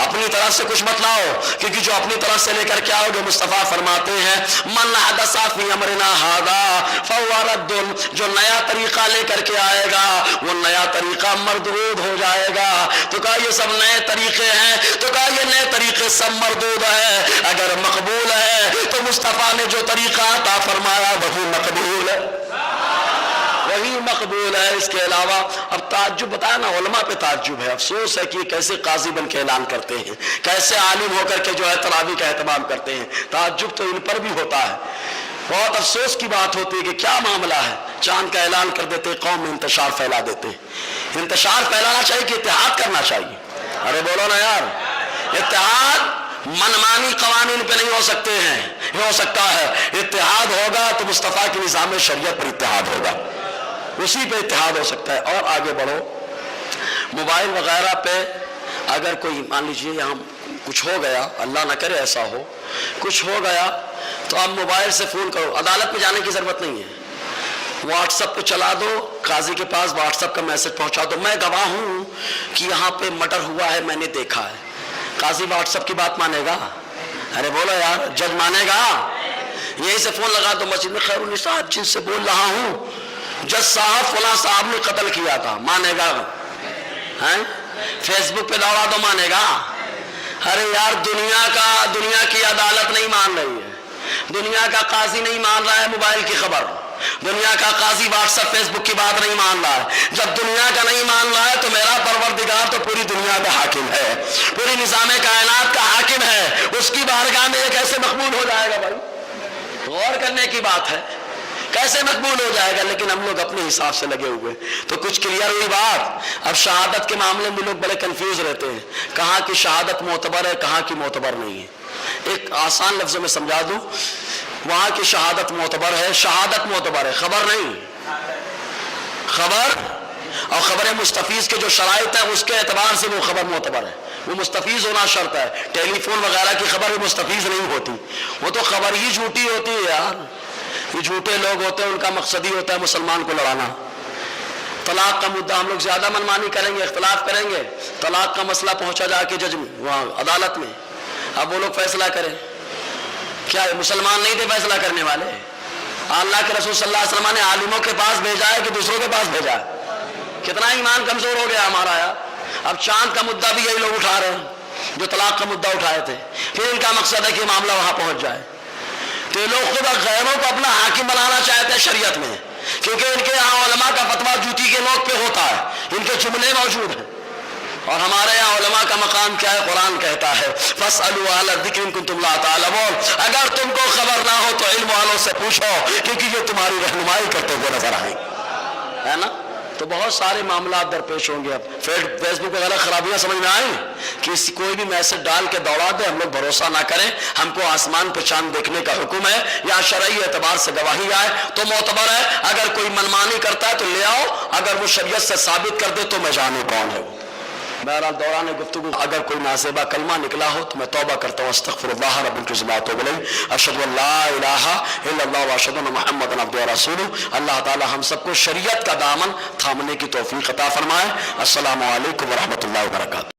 Speaker 1: اپنی طرف سے کچھ مت لاؤ, کیونکہ جو اپنی طرف سے لے کر کے آؤ, جو مصطفیٰ فرماتے ہیں من حدث فی امرنا ھذا فہو رد, جو نیا طریقہ لے کر کے آئے گا وہ نیا طریقہ مردود ہو جائے گا. تو کہا یہ سب نئے طریقے ہیں, تو کہا یہ نئے طریقے سب مردود ہے. اگر مقبول ہے تو مصطفیٰ نے جو طریقہ عطا فرمایا وہی مقبول ہے, وہی مقبول ہے. اس کے علاوہ اب تعجب بتایا نا, علماء پہ تعجب ہے, افسوس ہے کہ یہ کیسے قاضی بن کے اعلان کرتے ہیں, کیسے عالم ہو کر کے جو ہے تراویح کا اہتمام کرتے ہیں. تعجب تو ان پر بھی ہوتا ہے. بہت افسوس کی بات ہوتی ہے کہ کیا معاملہ ہے, چاند کا اعلان کر دیتے, قوم میں انتشار پھیلا دیتے. انتشار پھیلانا چاہیے کہ اتحاد کرنا چاہیے؟ ارے بولو نا یار. اتحاد منمانی قوانین پہ نہیں ہو سکتے ہیں, ہو سکتا ہے اتحاد ہوگا تو مصطفیٰ کے نظام شریعت پر اتحاد ہوگا, اسی پہ اتحاد ہو سکتا ہے. اور آگے بڑھو, موبائل وغیرہ پہ اگر کوئی مان لیجیے یہاں کچھ ہو گیا, اللہ نہ کرے ایسا ہو, کچھ ہو گیا تو آپ موبائل سے فون کرو, عدالت میں جانے کی ضرورت نہیں ہے, واٹس ایپ پہ چلا دو, قاضی کے پاس واٹس ایپ کا میسج پہنچا دو, میں گواہ ہوں کہ یہاں پہ مرڈر ہوا ہے, میں نے دیکھا ہے. قاضی واٹس ایپ کی بات مانے گا؟ ارے بولو یار, جج مانے گا؟ یہیں سے فون لگا دو مسجد میں, خیر النساء جن سے بول رہا ہوں جج صاحب فلاں صاحب نے قتل کیا تھا, مانے گا؟ فیس بک پہ دوڑا دو, مانے گا؟ ارے یار دنیا کی عدالت نہیں مان رہی ہے, دنیا کا قاضی نہیں مان رہا ہے موبائل کی خبر, دنیا کا قاضی واٹس ایپ فیس بک کی بات نہیں مان رہا ہے. جب دنیا کا نہیں مان رہا ہے تو میرا پروردگار تو پوری دنیا کا حاکم ہے, پوری نظام کائنات کا حاکم ہے, اس کی بارگاہ میں یہ کیسے مقبول ہو جائے گا؟ بھائی غور کرنے کی بات ہے, کیسے مقبول ہو جائے گا؟ لیکن ہم لوگ اپنے حساب سے لگے ہوئے. تو کچھ کلیئر ہوئی بات. اب شہادت کے معاملے میں لوگ بڑے کنفیوز رہتے ہیں, کہاں کی شہادت معتبر ہے, کہاں کی معتبر نہیں ہے. ایک آسان لفظوں میں سمجھا دوں, وہاں کی شہادت معتبر ہے, شہادت معتبر ہے, خبر نہیں. خبر اور خبر مستفیض کے جو شرائط ہیں اس کے اعتبار سے وہ خبر معتبر ہے, وہ مستفیض ہونا شرط ہے. ٹیلی فون وغیرہ کی خبر وہ مستفیض نہیں ہوتی, وہ تو خبر ہی جھوٹی ہوتی ہے یار. یہ جھوٹے لوگ ہوتے ہیں, ان کا مقصد ہی ہوتا ہے مسلمان کو لڑانا. طلاق کا مدعا ہم لوگ زیادہ منمانی کریں گے، اختلاف کریں گے، طلاق کا مسئلہ پہنچا جا کے جج میں، وہاں عدالت میں، اب وہ لوگ فیصلہ کریں. کیا مسلمان نہیں تھے فیصلہ کرنے والے؟ اللہ کے رسول صلی اللہ علیہ وسلم نے عالموں کے پاس بھیجا ہے کہ دوسروں کے پاس بھیجا ہے؟ کتنا ایمان کمزور ہو گیا ہمارا یار. اب چاند کا مدعا بھی یہی لوگ اٹھا رہے ہیں جو طلاق کا مدعا اٹھائے تھے، پھر ان کا مقصد ہے کہ معاملہ وہاں پہنچ جائے. تو یہ لوگ خود غیروں کو اپنا حاکم بنانا چاہتے ہیں شریعت میں، کیونکہ ان کے یہاں علماء کا فتویٰ جوتی کے نوک پہ ہوتا ہے، ان کے جملے موجود ہیں. اور ہمارے یہاں علماء کا مقام کیا ہے؟ قرآن کہتا ہے فَاسْأَلُوا أَهْلَ الذِّكْرِ إِن كُنتُمْ لَا تَعْلَمُونَ. اگر تم کو خبر نہ ہو تو علم والوں سے پوچھو، کیونکہ یہ تمہاری رہنمائی کرتے ہوئے نظر آئیں، ہے نا. تو بہت سارے معاملات درپیش ہوں گے. اب فیس بک وغیرہ خرابیاں سمجھ میں آئیں، کہ کوئی بھی میسج ڈال کے دوڑا دے، ہم لوگ بھروسہ نہ کریں. ہم کو آسمان پہ چاند دیکھنے کا حکم ہے، یا شرعی اعتبار سے گواہی آئے تو معتبر ہے. اگر کوئی منمانی کرتا ہے تو لے آؤ، اگر وہ شریعت سے ثابت کر دے تو میں جانوں کون ہے وہ. بہرحال دوران گفتگو اگر کوئی نازیبہ کلمہ نکلا ہو تو میں توبہ کرتا ہوں، استغفر اللہ رب العزت واتوب الیہ، اشہد ان لا الہ الا اللہ واشہد ان محمدا عبدہ ورسولہ. اللہ تعالی ہم سب کو شریعت کا دامن تھامنے کی توفیق عطا فرمائے. السلام علیکم ورحمۃ اللہ وبرکاتہ.